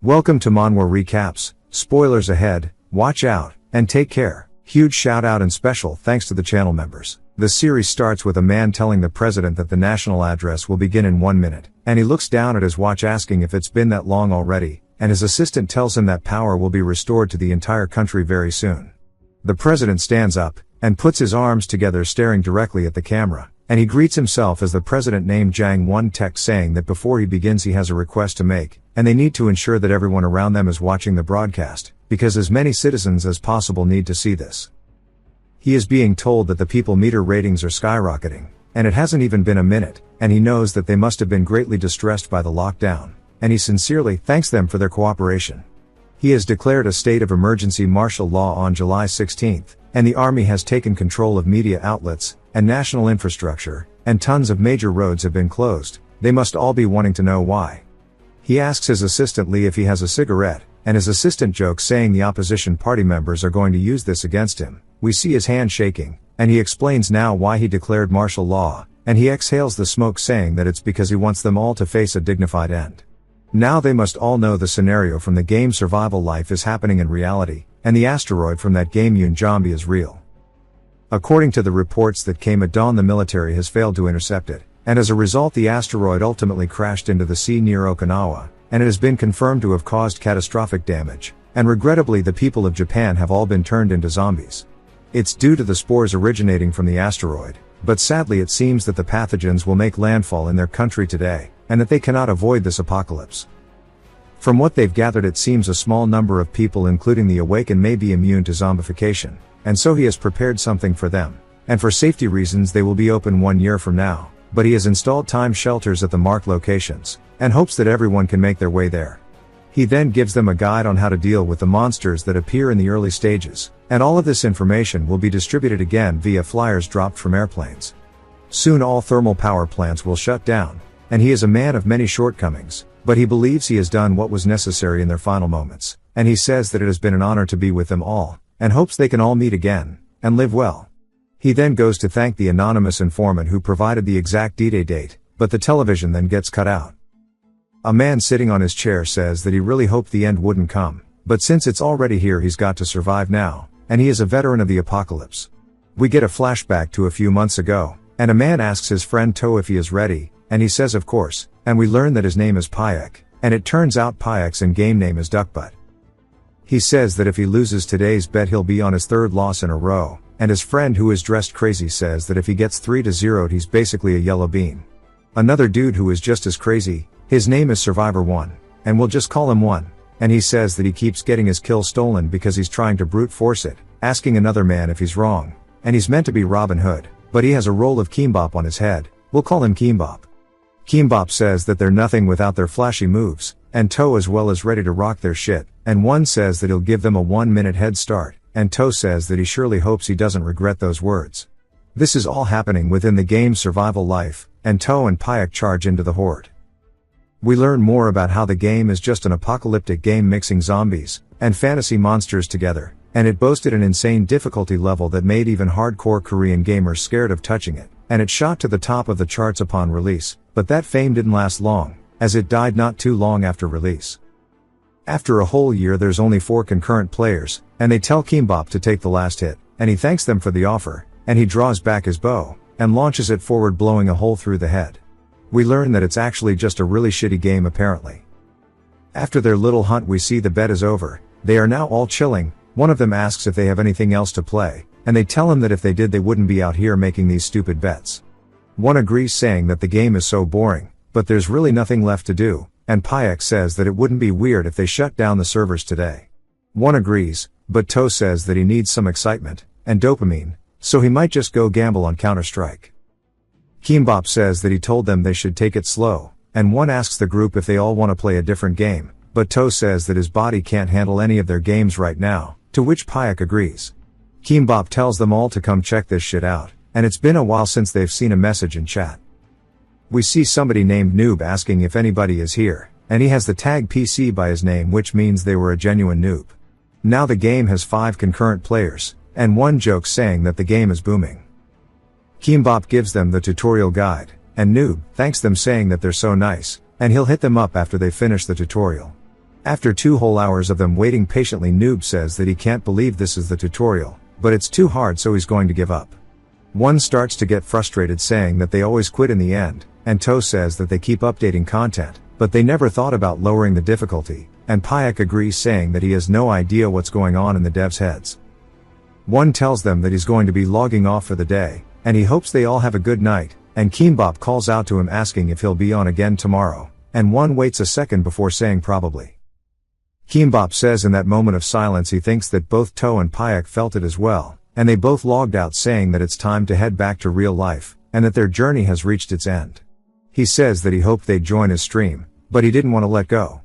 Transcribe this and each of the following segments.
Welcome to Manhwa Recaps, spoilers ahead, watch out, and take care. Huge shout out and special thanks to the channel members. The series starts with a man telling the president that the national address will begin in 1 minute, and he looks down at his watch asking if it's been that long already, and his assistant tells him that power will be restored to the entire country very soon. The president stands up, and puts his arms together staring directly at the camera, and he greets himself as the president named Jang Won text saying that before he begins he has a request to make, and they need to ensure that everyone around them is watching the broadcast, because as many citizens as possible need to see this. He is being told that the people meter ratings are skyrocketing, and it hasn't even been a minute, and he knows that they must have been greatly distressed by the lockdown, and he sincerely thanks them for their cooperation. He has declared a state of emergency martial law on July 16th, and the army has taken control of media outlets, and national infrastructure, and tons of major roads have been closed. They must all be wanting to know why. He asks his assistant Lee if he has a cigarette, and his assistant jokes saying the opposition party members are going to use this against him. We see his hand shaking, and he explains now why he declared martial law, and he exhales the smoke saying that it's because he wants them all to face a dignified end. Now they must all know the scenario from the game Survival Life is happening in reality, and the asteroid from that game Yoon Zombie is real. According to the reports that came at dawn, the military has failed to intercept it, and as a result the asteroid ultimately crashed into the sea near Okinawa, and it has been confirmed to have caused catastrophic damage, and regrettably the people of Japan have all been turned into zombies. It's due to the spores originating from the asteroid, but sadly it seems that the pathogens will make landfall in their country today, and that they cannot avoid this apocalypse. From what they've gathered, it seems a small number of people including the awakened may be immune to zombification, and so he has prepared something for them, and for safety reasons they will be open 1 year from now. But he has installed time shelters at the marked locations, and hopes that everyone can make their way there. He then gives them a guide on how to deal with the monsters that appear in the early stages, and all of this information will be distributed again via flyers dropped from airplanes. Soon all thermal power plants will shut down, and he is a man of many shortcomings, but he believes he has done what was necessary in their final moments, and he says that it has been an honor to be with them all, and hopes they can all meet again, and live well. He then goes to thank the anonymous informant who provided the exact D-Day date, but the television then gets cut out. A man sitting on his chair says that he really hoped the end wouldn't come, but since it's already here he's got to survive now, and he is a veteran of the apocalypse. We get a flashback to a few months ago, and a man asks his friend To if he is ready, and he says of course, and we learn that his name is Payak, and it turns out Payak's in-game name is Duckbutt. He says that if he loses today's bet he'll be on his third loss in a row, and his friend who is dressed crazy says that if he gets 3-0 he's basically a yellow bean. Another dude who is just as crazy, his name is Survivor 1, and we'll just call him 1, and he says that he keeps getting his kill stolen because he's trying to brute force it, asking another man if he's wrong, and he's meant to be Robin Hood, but he has a roll of Keembop on his head, we'll call him Keembop. Keembop says that they're nothing without their flashy moves, and To as well is ready to rock their shit, and 1 says that he'll give them a 1-minute head start, and To says that he surely hopes he doesn't regret those words. This is all happening within the game Survival Life, and To and Payak charge into the horde. We learn more about how the game is just an apocalyptic game mixing zombies and fantasy monsters together, and it boasted an insane difficulty level that made even hardcore Korean gamers scared of touching it, and it shot to the top of the charts upon release, but that fame didn't last long, as it died not too long after release. After a whole year there's only 4 concurrent players, and they tell Keembop to take the last hit, and he thanks them for the offer, and he draws back his bow, and launches it forward blowing a hole through the head. We learn that it's actually just a really shitty game apparently. After their little hunt we see the bet is over, they are now all chilling, one of them asks if they have anything else to play, and they tell him that if they did they wouldn't be out here making these stupid bets. One agrees saying that the game is so boring, but there's really nothing left to do, and Payak says that it wouldn't be weird if they shut down the servers today. One agrees, but To says that he needs some excitement, and dopamine, so he might just go gamble on Counter-Strike. Keembop says that he told them they should take it slow, and 1 asks the group if they all want to play a different game, but To says that his body can't handle any of their games right now, to which Payak agrees. Keembop tells them all to come check this shit out, and it's been a while since they've seen a message in chat. We see somebody named Noob asking if anybody is here, and he has the tag PC by his name, which means they were a genuine noob. Now the game has 5 concurrent players, and 1 jokes saying that the game is booming. Keembop gives them the tutorial guide, and Noob thanks them saying that they're so nice, and he'll hit them up after they finish the tutorial. After 2 whole hours of them waiting patiently, Noob says that he can't believe this is the tutorial, but it's too hard, so he's going to give up. One starts to get frustrated, saying that they always quit in the end, and Toe says that they keep updating content, but they never thought about lowering the difficulty, and Payak agrees, saying that he has no idea what's going on in the devs' heads. One tells them that he's going to be logging off for the day, and he hopes they all have a good night, and Kimbop calls out to him asking if he'll be on again tomorrow, and One waits a second before saying probably. Kimbop says in that moment of silence he thinks that both Toe and Payak felt it as well, and they both logged out, saying that it's time to head back to real life, and that their journey has reached its end. He says that he hoped they'd join his stream, but he didn't want to let go.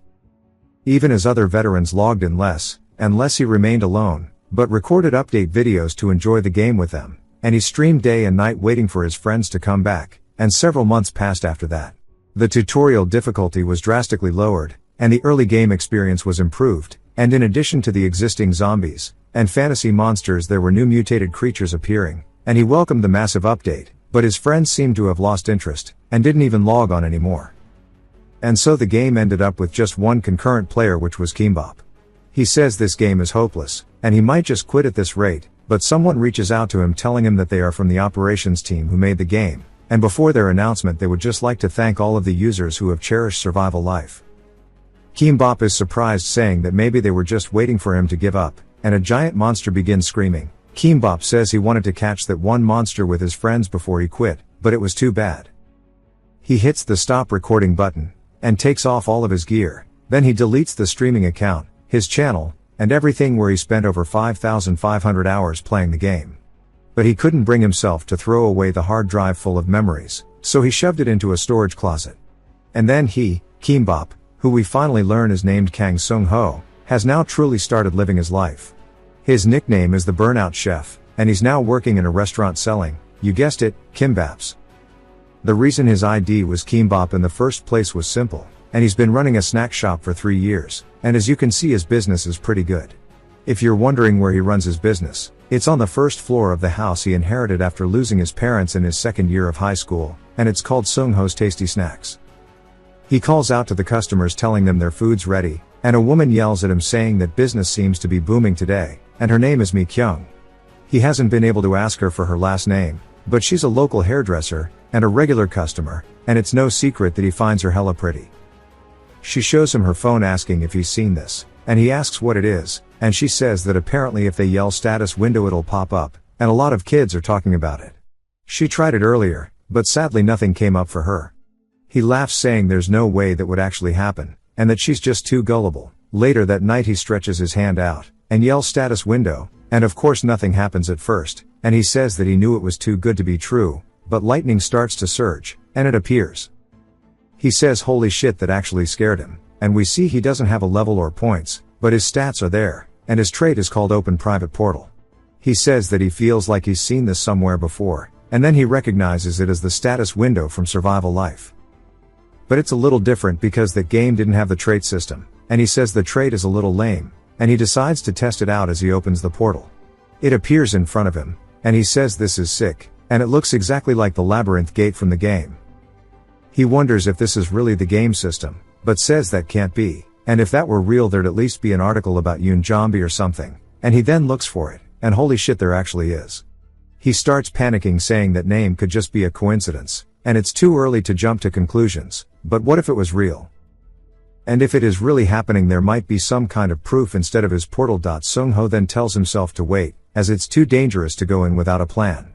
Even as other veterans logged in less, and less, he remained alone, but recorded update videos to enjoy the game with them, and he streamed day and night waiting for his friends to come back, and several months passed after that. The tutorial difficulty was drastically lowered, and the early game experience was improved, and in addition to the existing zombies and fantasy monsters, there were new mutated creatures appearing, and he welcomed the massive update, but his friends seemed to have lost interest, and didn't even log on anymore. And so the game ended up with just one concurrent player, which was Kimbop. He says this game is hopeless, and he might just quit at this rate, but someone reaches out to him telling him that they are from the operations team who made the game, and before their announcement they would just like to thank all of the users who have cherished survival life. Kimbop is surprised, saying that maybe they were just waiting for him to give up, and a giant monster begins screaming. Kimbop says he wanted to catch that one monster with his friends before he quit, but it was too bad. He hits the stop recording button, and takes off all of his gear, then he deletes the streaming account, his channel, and everything where he spent over 5,500 hours playing the game. But he couldn't bring himself to throw away the hard drive full of memories, so he shoved it into a storage closet. And then he, Kimbop, who we finally learn is named Kang Sung-ho, has now truly started living his life. His nickname is the Burnout Chef, and he's now working in a restaurant selling, you guessed it, kimbaps. The reason his ID was Kimbop in the first place was simple, and he's been running a snack shop for 3 years, and as you can see his business is pretty good. If you're wondering where he runs his business, it's on the first floor of the house he inherited after losing his parents in his second year of high school, and it's called Sung-ho's Tasty Snacks. He calls out to the customers telling them their food's ready, and a woman yells at him saying that business seems to be booming today, and her name is Mi Kyung. He hasn't been able to ask her for her last name, but she's a local hairdresser, and a regular customer, and it's no secret that he finds her hella pretty. She shows him her phone asking if he's seen this, and he asks what it is, and she says that apparently if they yell status window it'll pop up, and a lot of kids are talking about it. She tried it earlier, but sadly nothing came up for her. He laughs, saying there's no way that would actually happen, and that she's just too gullible. Later that night he stretches his hand out, and yells status window, and of course nothing happens at first, and he says that he knew it was too good to be true, but lightning starts to surge, and it appears. He says holy shit, that actually scared him, and we see he doesn't have a level or points, but his stats are there, and his trait is called Open Private Portal. He says that he feels like he's seen this somewhere before, and then he recognizes it as the status window from Survival Life. But it's a little different because that game didn't have the trait system, and he says the trait is a little lame, and he decides to test it out as he opens the portal. It appears in front of him, and he says this is sick, and it looks exactly like the labyrinth gate from the game. He wonders if this is really the game system, but says that can't be, and if that were real there'd at least be an article about Yoon Jambi or something, and he then looks for it, and holy shit there actually is. He starts panicking, saying that name could just be a coincidence, and it's too early to jump to conclusions, but what if it was real? And if it is really happening there might be some kind of proof instead of his portal. Sung-ho then tells himself to wait, as it's too dangerous to go in without a plan.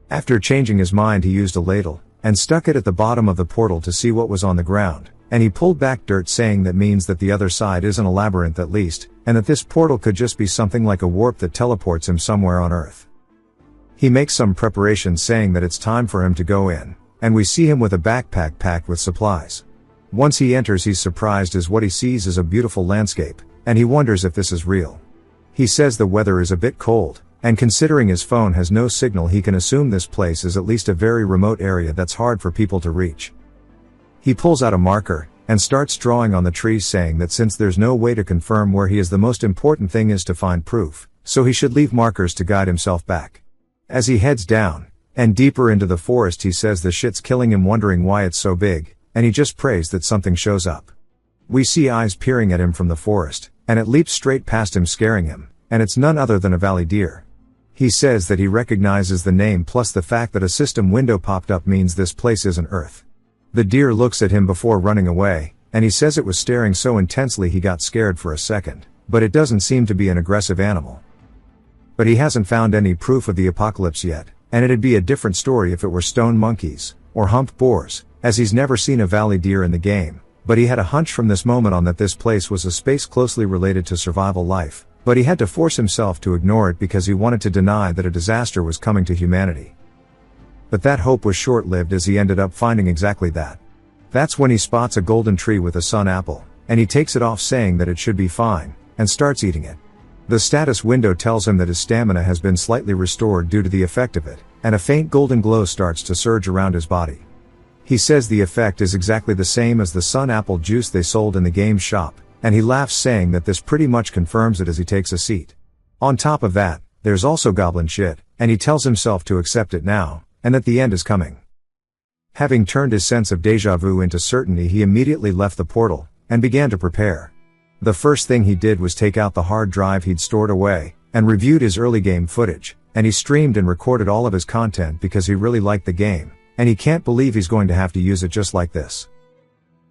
After changing his mind he used a ladle, and stuck it at the bottom of the portal to see what was on the ground, and he pulled back dirt, saying that means that the other side isn't a labyrinth at least, and that this portal could just be something like a warp that teleports him somewhere on Earth. He makes some preparations, saying that it's time for him to go in, and we see him with a backpack packed with supplies. Once he enters he's surprised as what he sees is a beautiful landscape, and he wonders if this is real. He says the weather is a bit cold, and considering his phone has no signal he can assume this place is at least a very remote area that's hard for people to reach. He pulls out a marker, and starts drawing on the trees, saying that since there's no way to confirm where he is the most important thing is to find proof, so he should leave markers to guide himself back. As he heads down, and deeper into the forest he says the shit's killing him, wondering why it's so big, and he just prays that something shows up. We see eyes peering at him from the forest, and it leaps straight past him scaring him, and it's none other than a valley deer. He says that he recognizes the name plus the fact that a system window popped up means this place isn't Earth. The deer looks at him before running away, and he says it was staring so intensely he got scared for a second, but it doesn't seem to be an aggressive animal. But he hasn't found any proof of the apocalypse yet, and it'd be a different story if it were stone monkeys, or humped boars, as he's never seen a valley deer in the game, but he had a hunch from this moment on that this place was a space closely related to survival life, but he had to force himself to ignore it because he wanted to deny that a disaster was coming to humanity. But that hope was short-lived as he ended up finding exactly that. That's when he spots a golden tree with a sun apple, and he takes it off saying that it should be fine, and starts eating it. The status window tells him that his stamina has been slightly restored due to the effect of it, and a faint golden glow starts to surge around his body. He says the effect is exactly the same as the sun apple juice they sold in the game shop, and he laughs saying that this pretty much confirms it as he takes a seat. On top of that, there's also goblin shit, and he tells himself to accept it now, and that the end is coming. Having turned his sense of déjà vu into certainty, he immediately left the portal, and began to prepare. The first thing he did was take out the hard drive he'd stored away, and reviewed his early game footage, and he streamed and recorded all of his content because he really liked the game, and he can't believe he's going to have to use it just like this.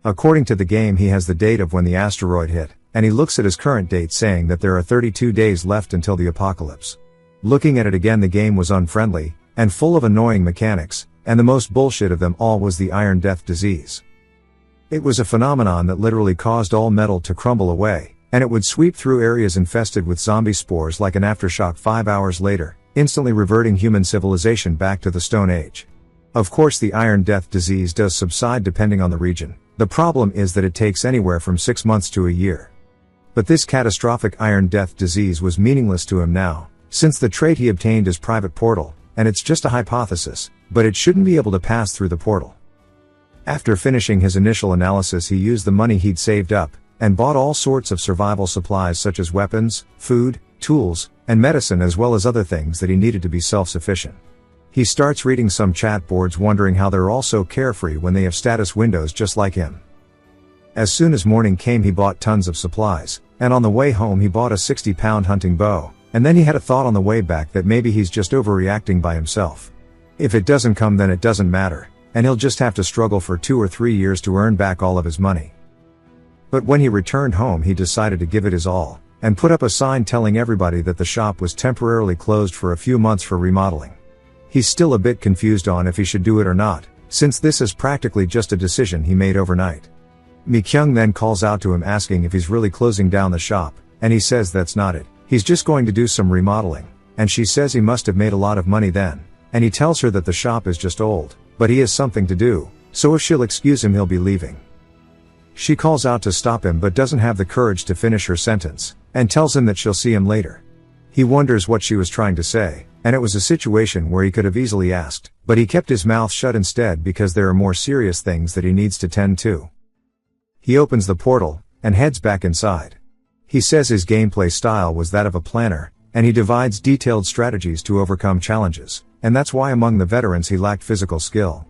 According to the game, he has the date of when the asteroid hit, and he looks at his current date saying that there are 32 days left until the apocalypse. Looking at it again, the game was unfriendly, and full of annoying mechanics, and the most bullshit of them all was the Iron Death disease. It was a phenomenon that literally caused all metal to crumble away, and it would sweep through areas infested with zombie spores like an aftershock 5 hours later, instantly reverting human civilization back to the Stone Age. Of course, the Iron Death disease does subside depending on the region. The problem is that it takes anywhere from 6 months to a year. But this catastrophic Iron Death disease was meaningless to him now, since the trait he obtained is private portal, and it's just a hypothesis, but it shouldn't be able to pass through the portal. After finishing his initial analysis, he used the money he'd saved up, and bought all sorts of survival supplies such as weapons, food, tools, and medicine, as well as other things that he needed to be self-sufficient. He starts reading some chat boards wondering how they're all so carefree when they have status windows just like him. As soon as morning came, he bought tons of supplies, and on the way home he bought a 60-pound hunting bow, and then he had a thought on the way back that maybe he's just overreacting by himself. If it doesn't come, then it doesn't matter, and he'll just have to struggle for 2 or 3 years to earn back all of his money. But when he returned home, he decided to give it his all, and put up a sign telling everybody that the shop was temporarily closed for a few months for remodeling. He's still a bit confused on if he should do it or not, since this is practically just a decision he made overnight. Mi-kyung then calls out to him asking if he's really closing down the shop, and he says that's not it, he's just going to do some remodeling, and she says he must have made a lot of money then, and he tells her that the shop is just old, but he has something to do, so if she'll excuse him he'll be leaving. She calls out to stop him but doesn't have the courage to finish her sentence, and tells him that she'll see him later. He wonders what she was trying to say, and it was a situation where he could have easily asked, but he kept his mouth shut instead because there are more serious things that he needs to tend to. He opens the portal, and heads back inside. He says his gameplay style was that of a planner, and he divides detailed strategies to overcome challenges, and that's why among the veterans he lacked physical skill.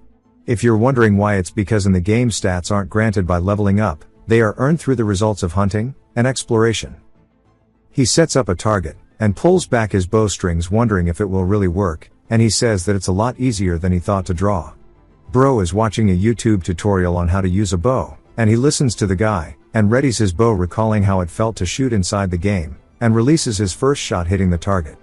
If you're wondering why, it's because in the game stats aren't granted by leveling up, they are earned through the results of hunting and exploration. He sets up a target, and pulls back his bowstrings wondering if it will really work, and he says that it's a lot easier than he thought to draw. Bro is watching a YouTube tutorial on how to use a bow, and he listens to the guy, and readies his bow recalling how it felt to shoot inside the game, and releases his first shot hitting the target.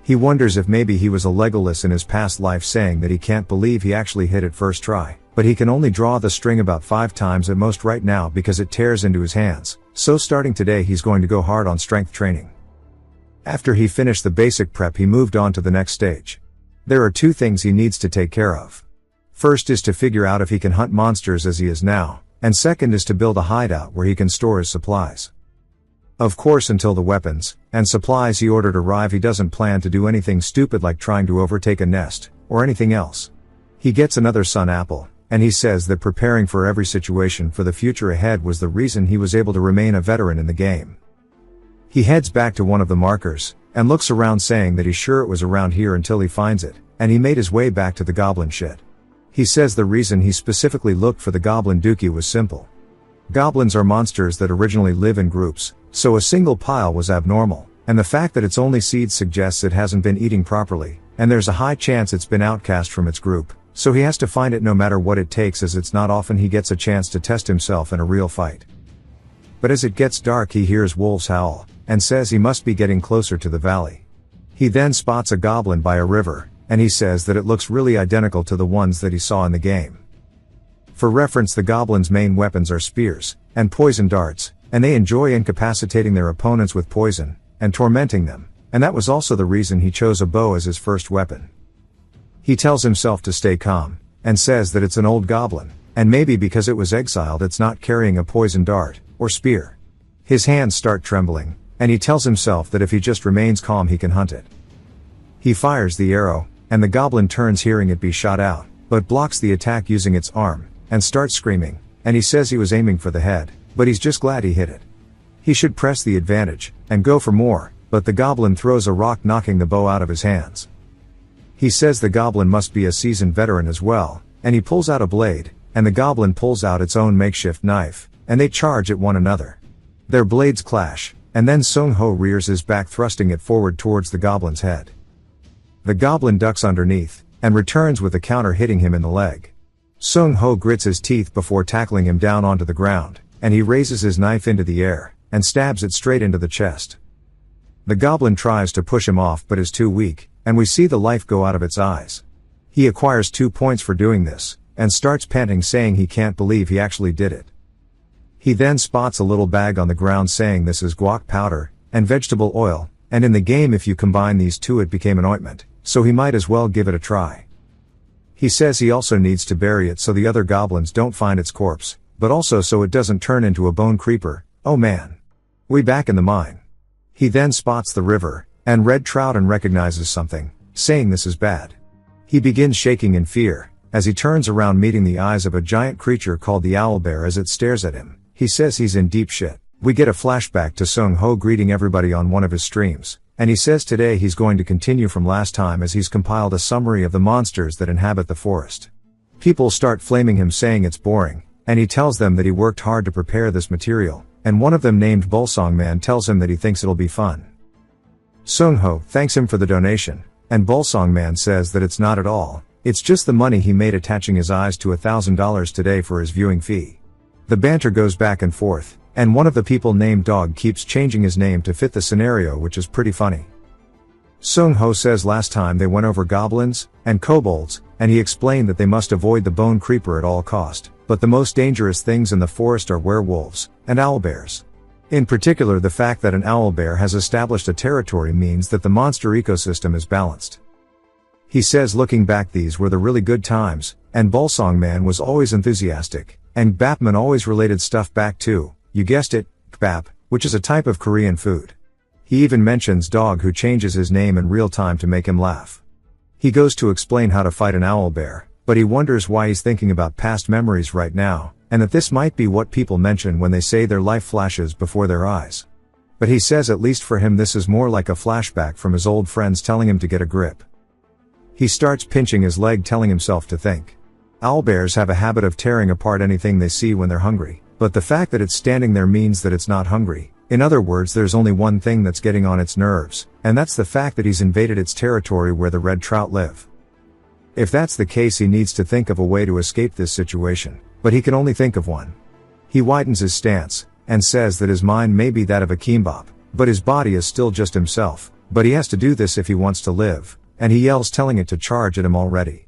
He wonders if maybe he was a Legolas in his past life, saying that he can't believe he actually hit it first try, but he can only draw the string about 5 times at most right now because it tears into his hands, so starting today he's going to go hard on strength training. After he finished the basic prep, he moved on to the next stage. There are 2 things he needs to take care of. First is to figure out if he can hunt monsters as he is now, and second is to build a hideout where he can store his supplies. Of course, until the weapons and supplies he ordered arrive, he doesn't plan to do anything stupid like trying to overtake a nest, or anything else. He gets another sun apple, and he says that preparing for every situation for the future ahead was the reason he was able to remain a veteran in the game. He heads back to one of the markers, and looks around saying that he's sure it was around here until he finds it, and he made his way back to the goblin shed. He says the reason he specifically looked for the goblin dookie was simple. Goblins are monsters that originally live in groups, so a single pile was abnormal, and the fact that it's only seeds suggests it hasn't been eating properly, and there's a high chance it's been outcast from its group, so he has to find it no matter what it takes, as it's not often he gets a chance to test himself in a real fight. But as it gets dark he hears wolves howl, and says he must be getting closer to the valley. He then spots a goblin by a river, and he says that it looks really identical to the ones that he saw in the game. For reference, the goblin's main weapons are spears, and poison darts, and they enjoy incapacitating their opponents with poison, and tormenting them, and that was also the reason he chose a bow as his first weapon. He tells himself to stay calm, and says that it's an old goblin, and maybe because it was exiled it's not carrying a poison dart, or spear. His hands start trembling, and he tells himself that if he just remains calm he can hunt it. He fires the arrow, and the goblin turns hearing it be shot out, but blocks the attack using its arm, and starts screaming, and he says he was aiming for the head, but he's just glad he hit it. He should press the advantage, and go for more, but the goblin throws a rock knocking the bow out of his hands. He says the goblin must be a seasoned veteran as well, and he pulls out a blade, and the goblin pulls out its own makeshift knife, and they charge at one another. Their blades clash, and then Sung Ho rears his back thrusting it forward towards the goblin's head. The goblin ducks underneath, and returns with the counter hitting him in the leg. Sung Ho grits his teeth before tackling him down onto the ground, and he raises his knife into the air, and stabs it straight into the chest. The goblin tries to push him off but is too weak, and we see the life go out of its eyes. He acquires 2 points for doing this, and starts panting saying he can't believe he actually did it. He then spots a little bag on the ground saying this is guac powder, and vegetable oil, and in the game if you combine these two it became an ointment, so he might as well give it a try. He says he also needs to bury it so the other goblins don't find its corpse, but also so it doesn't turn into a bone creeper. Oh man. We back in the mine. He then spots the river, and red trout and recognizes something, saying this is bad. He begins shaking in fear, as he turns around meeting the eyes of a giant creature called the owlbear as it stares at him. He says he's in deep shit. We get a flashback to Sung Ho greeting everybody on one of his streams, and he says today he's going to continue from last time as he's compiled a summary of the monsters that inhabit the forest. People start flaming him saying it's boring, and he tells them that he worked hard to prepare this material, and one of them named Bolsong Man tells him that he thinks it'll be fun. Sung Ho thanks him for the donation, and Bolsong Man says that it's not at all, it's just the money he made attaching his eyes to $1,000 today for his viewing fee. The banter goes back and forth, and one of the people named Dog keeps changing his name to fit the scenario, which is pretty funny. Sung Ho says last time they went over goblins and kobolds, and he explained that they must avoid the bone creeper at all cost, but the most dangerous things in the forest are werewolves and owlbears. In particular, the fact that an owlbear has established a territory means that the monster ecosystem is balanced. He says looking back these were the really good times, and Bolsong Man was always enthusiastic, and Bapman always related stuff back to, you guessed it, kbap, which is a type of Korean food. He even mentions Dog, who changes his name in real time to make him laugh. He goes to explain how to fight an owlbear, but he wonders why he's thinking about past memories right now, and that this might be what people mention when they say their life flashes before their eyes. But he says at least for him this is more like a flashback from his old friends telling him to get a grip. He starts pinching his leg, telling himself to think. Owlbears have a habit of tearing apart anything they see when they're hungry, but the fact that it's standing there means that it's not hungry. In other words, there's only one thing that's getting on its nerves, and that's the fact that he's invaded its territory where the red trout live. If that's the case, he needs to think of a way to escape this situation, but he can only think of one. He widens his stance, and says that his mind may be that of a kimbap, but his body is still just himself, but he has to do this if he wants to live, and he yells telling it to charge at him already.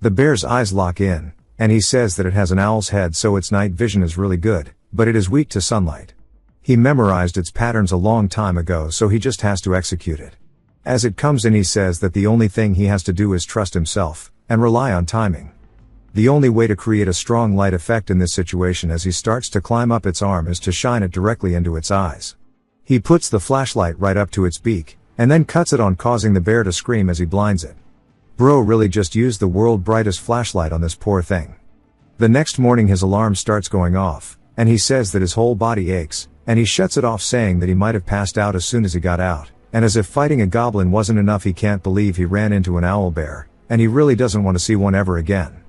The bear's eyes lock in, and he says that it has an owl's head so its night vision is really good, but it is weak to sunlight. He memorized its patterns a long time ago, so he just has to execute it. As it comes in, he says that the only thing he has to do is trust himself, and rely on timing. The only way to create a strong light effect in this situation as he starts to climb up its arm is to shine it directly into its eyes. He puts the flashlight right up to its beak, and then cuts it on, causing the bear to scream as he blinds it. Bro really just used the world's brightest flashlight on this poor thing. The next morning his alarm starts going off, and he says that his whole body aches, and he shuts it off saying that he might have passed out as soon as he got out, and as if fighting a goblin wasn't enough, he can't believe he ran into an owlbear, and he really doesn't want to see one ever again.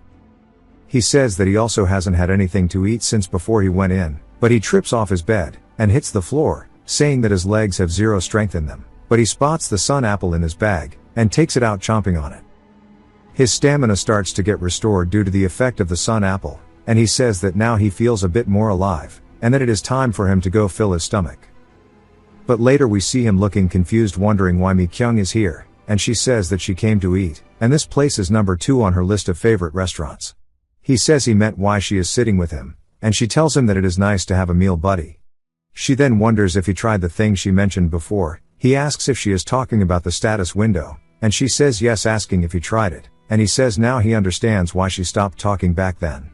He says that he also hasn't had anything to eat since before he went in, but he trips off his bed, and hits the floor, saying that his legs have zero strength in them. But he spots the sun apple in his bag, and takes it out chomping on it. His stamina starts to get restored due to the effect of the sun apple, and he says that now he feels a bit more alive, and that it is time for him to go fill his stomach. But later we see him looking confused, wondering why Mi Kyung is here, and she says that she came to eat, and this place is number 2 on her list of favorite restaurants. He says he meant why she is sitting with him, and she tells him that it is nice to have a meal buddy. She then wonders if he tried the thing she mentioned before. He asks if she is talking about the status window, and she says yes, asking if he tried it, and he says now he understands why she stopped talking back then.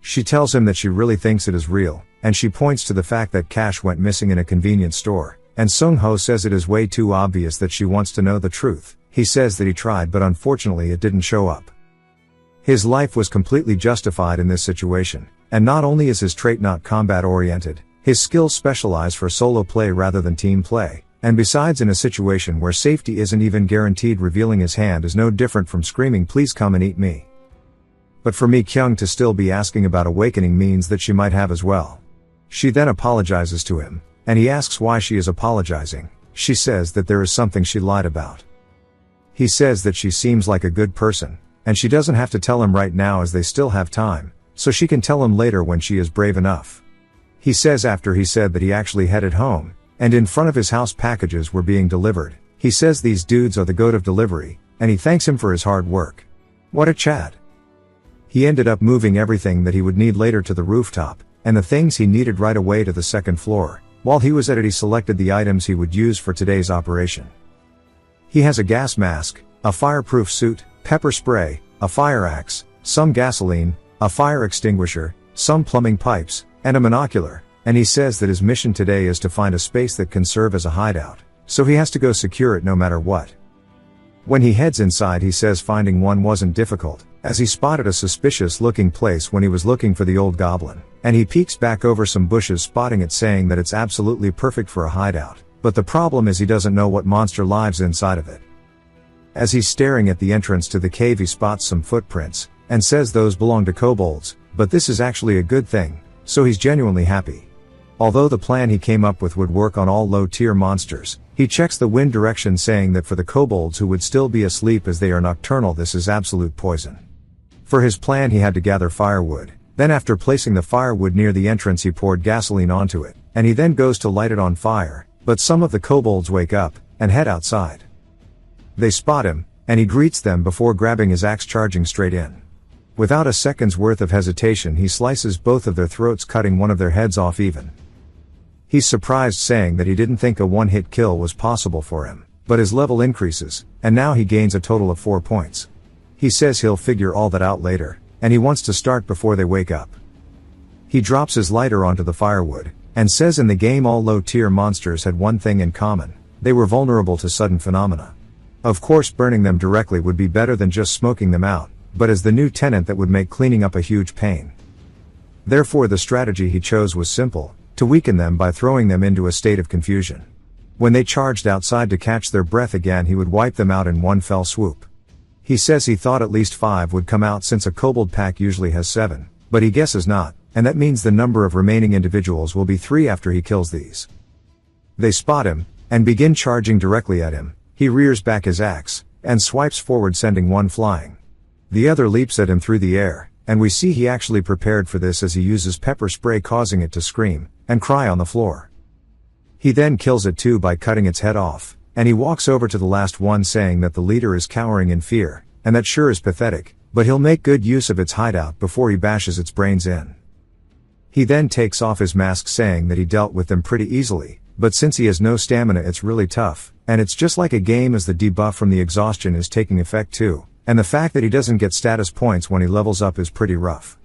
She tells him that she really thinks it is real, and she points to the fact that cash went missing in a convenience store, and Sung Ho says it is way too obvious that she wants to know the truth. He says that he tried, but unfortunately it didn't show up. His life was completely justified in this situation, and not only is his trait not combat-oriented, his skills specialize for solo play rather than team play, and besides, in a situation where safety isn't even guaranteed, revealing his hand is no different from screaming "Please come and eat me." But for Mi Kyung to still be asking about awakening means that she might have as well. She then apologizes to him, and he asks why she is apologizing. She says that there is something she lied about. He says that she seems like a good person, and she doesn't have to tell him right now as they still have time, so she can tell him later when she is brave enough. He says after he said that he actually headed home, and in front of his house packages were being delivered. He says these dudes are the goat of delivery, and he thanks him for his hard work. What a Chad. He ended up moving everything that he would need later to the rooftop, and the things he needed right away to the second floor. While he was at it, he selected the items he would use for today's operation. He has a gas mask, a fireproof suit, pepper spray, a fire axe, some gasoline, a fire extinguisher, some plumbing pipes, and a monocular, and he says that his mission today is to find a space that can serve as a hideout, so he has to go secure it no matter what. When he heads inside, he says finding one wasn't difficult, as he spotted a suspicious looking place when he was looking for the old goblin, and he peeks back over some bushes, spotting it, saying that it's absolutely perfect for a hideout, but the problem is he doesn't know what monster lives inside of it. As he's staring at the entrance to the cave, he spots some footprints, and says those belong to kobolds, but this is actually a good thing, so he's genuinely happy. Although the plan he came up with would work on all low-tier monsters, he checks the wind direction, saying that for the kobolds who would still be asleep as they are nocturnal, this is absolute poison. For his plan he had to gather firewood, then after placing the firewood near the entrance he poured gasoline onto it, and he then goes to light it on fire, but some of the kobolds wake up, and head outside. They spot him, and he greets them before grabbing his axe, charging straight in. Without a second's worth of hesitation he slices both of their throats, cutting one of their heads off even. He's surprised, saying that he didn't think a one-hit kill was possible for him, but his level increases, and now he gains a total of 4 points. He says he'll figure all that out later, and he wants to start before they wake up. He drops his lighter onto the firewood, and says in the game all low-tier monsters had one thing in common: they were vulnerable to sudden phenomena. Of course, burning them directly would be better than just smoking them out, but as the new tenant that would make cleaning up a huge pain. Therefore the strategy he chose was simple: to weaken them by throwing them into a state of confusion. When they charged outside to catch their breath again, he would wipe them out in one fell swoop. He says he thought at least 5 would come out, since a kobold pack usually has 7, but he guesses not, and that means the number of remaining individuals will be 3 after he kills these. They spot him, and begin charging directly at him. He rears back his axe, and swipes forward, sending one flying. The other leaps at him through the air, and we see he actually prepared for this as he uses pepper spray, causing it to scream and cry on the floor. He then kills it too by cutting its head off, and he walks over to the last one, saying that the leader is cowering in fear, and that sure is pathetic, but he'll make good use of its hideout before he bashes its brains in. He then takes off his mask, saying that he dealt with them pretty easily, but since he has no stamina it's really tough, and it's just like a game, as the debuff from the exhaustion is taking effect too, and the fact that he doesn't get status points when he levels up is pretty rough.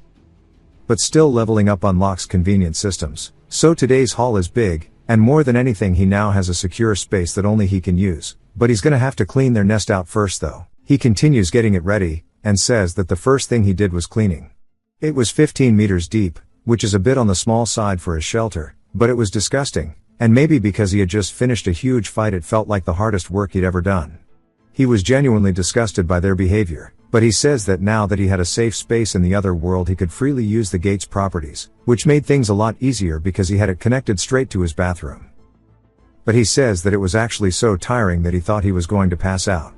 But still, leveling up unlocks convenient systems, so today's haul is big, and more than anything he now has a secure space that only he can use, but he's gonna have to clean their nest out first though. He continues getting it ready, and says that the first thing he did was cleaning. It was 15 meters deep, which is a bit on the small side for his shelter, but it was disgusting, and maybe because he had just finished a huge fight it felt like the hardest work he'd ever done. He was genuinely disgusted by their behavior, but he says that now that he had a safe space in the other world he could freely use the gate's properties, which made things a lot easier because he had it connected straight to his bathroom. But he says that it was actually so tiring that he thought he was going to pass out.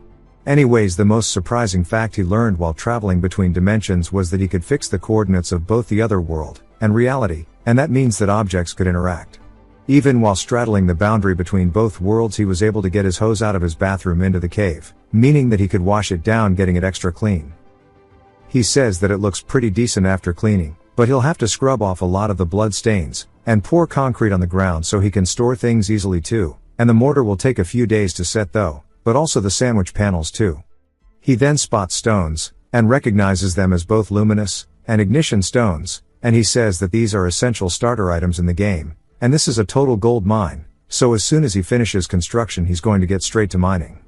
Anyways, the most surprising fact he learned while traveling between dimensions was that he could fix the coordinates of both the other world and reality, and that means that objects could interact. Even while straddling the boundary between both worlds he was able to get his hose out of his bathroom into the cave, meaning that he could wash it down, getting it extra clean. He says that it looks pretty decent after cleaning, but he'll have to scrub off a lot of the blood stains, and pour concrete on the ground so he can store things easily too, and the mortar will take a few days to set though, but also the sandwich panels too. He then spots stones, and recognizes them as both luminous and ignition stones, and he says that these are essential starter items in the game, and this is a total gold mine, so as soon as he finishes construction he's going to get straight to mining.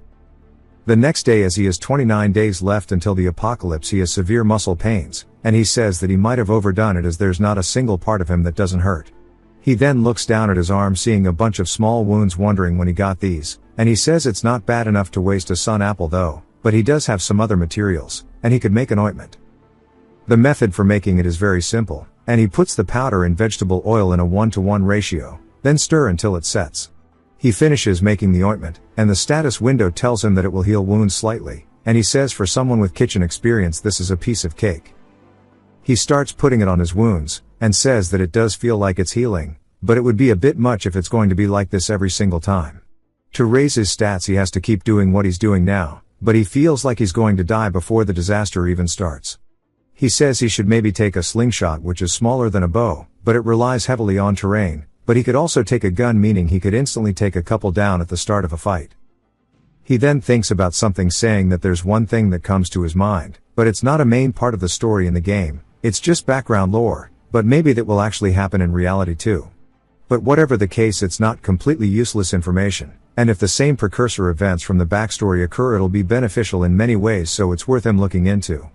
The next day, as he has 29 days left until the apocalypse, he has severe muscle pains, and he says that he might have overdone it as there's not a single part of him that doesn't hurt. He then looks down at his arm, seeing a bunch of small wounds, wondering when he got these, and he says it's not bad enough to waste a sun apple though, but he does have some other materials, and he could make an ointment. The method for making it is very simple, and he puts the powder in vegetable oil in a 1:1 ratio, then stir until it sets. He finishes making the ointment, and the status window tells him that it will heal wounds slightly, and he says for someone with kitchen experience this is a piece of cake. He starts putting it on his wounds, and says that it does feel like it's healing, but it would be a bit much if it's going to be like this every single time. To raise his stats he has to keep doing what he's doing now, but he feels like he's going to die before the disaster even starts. He says he should maybe take a slingshot, which is smaller than a bow, but it relies heavily on terrain, but he could also take a gun, meaning he could instantly take a couple down at the start of a fight. He then thinks about something, saying that there's one thing that comes to his mind, but it's not a main part of the story in the game, it's just background lore, but maybe that will actually happen in reality too. But whatever the case, it's not completely useless information, and if the same precursor events from the backstory occur it'll be beneficial in many ways, so it's worth him looking into.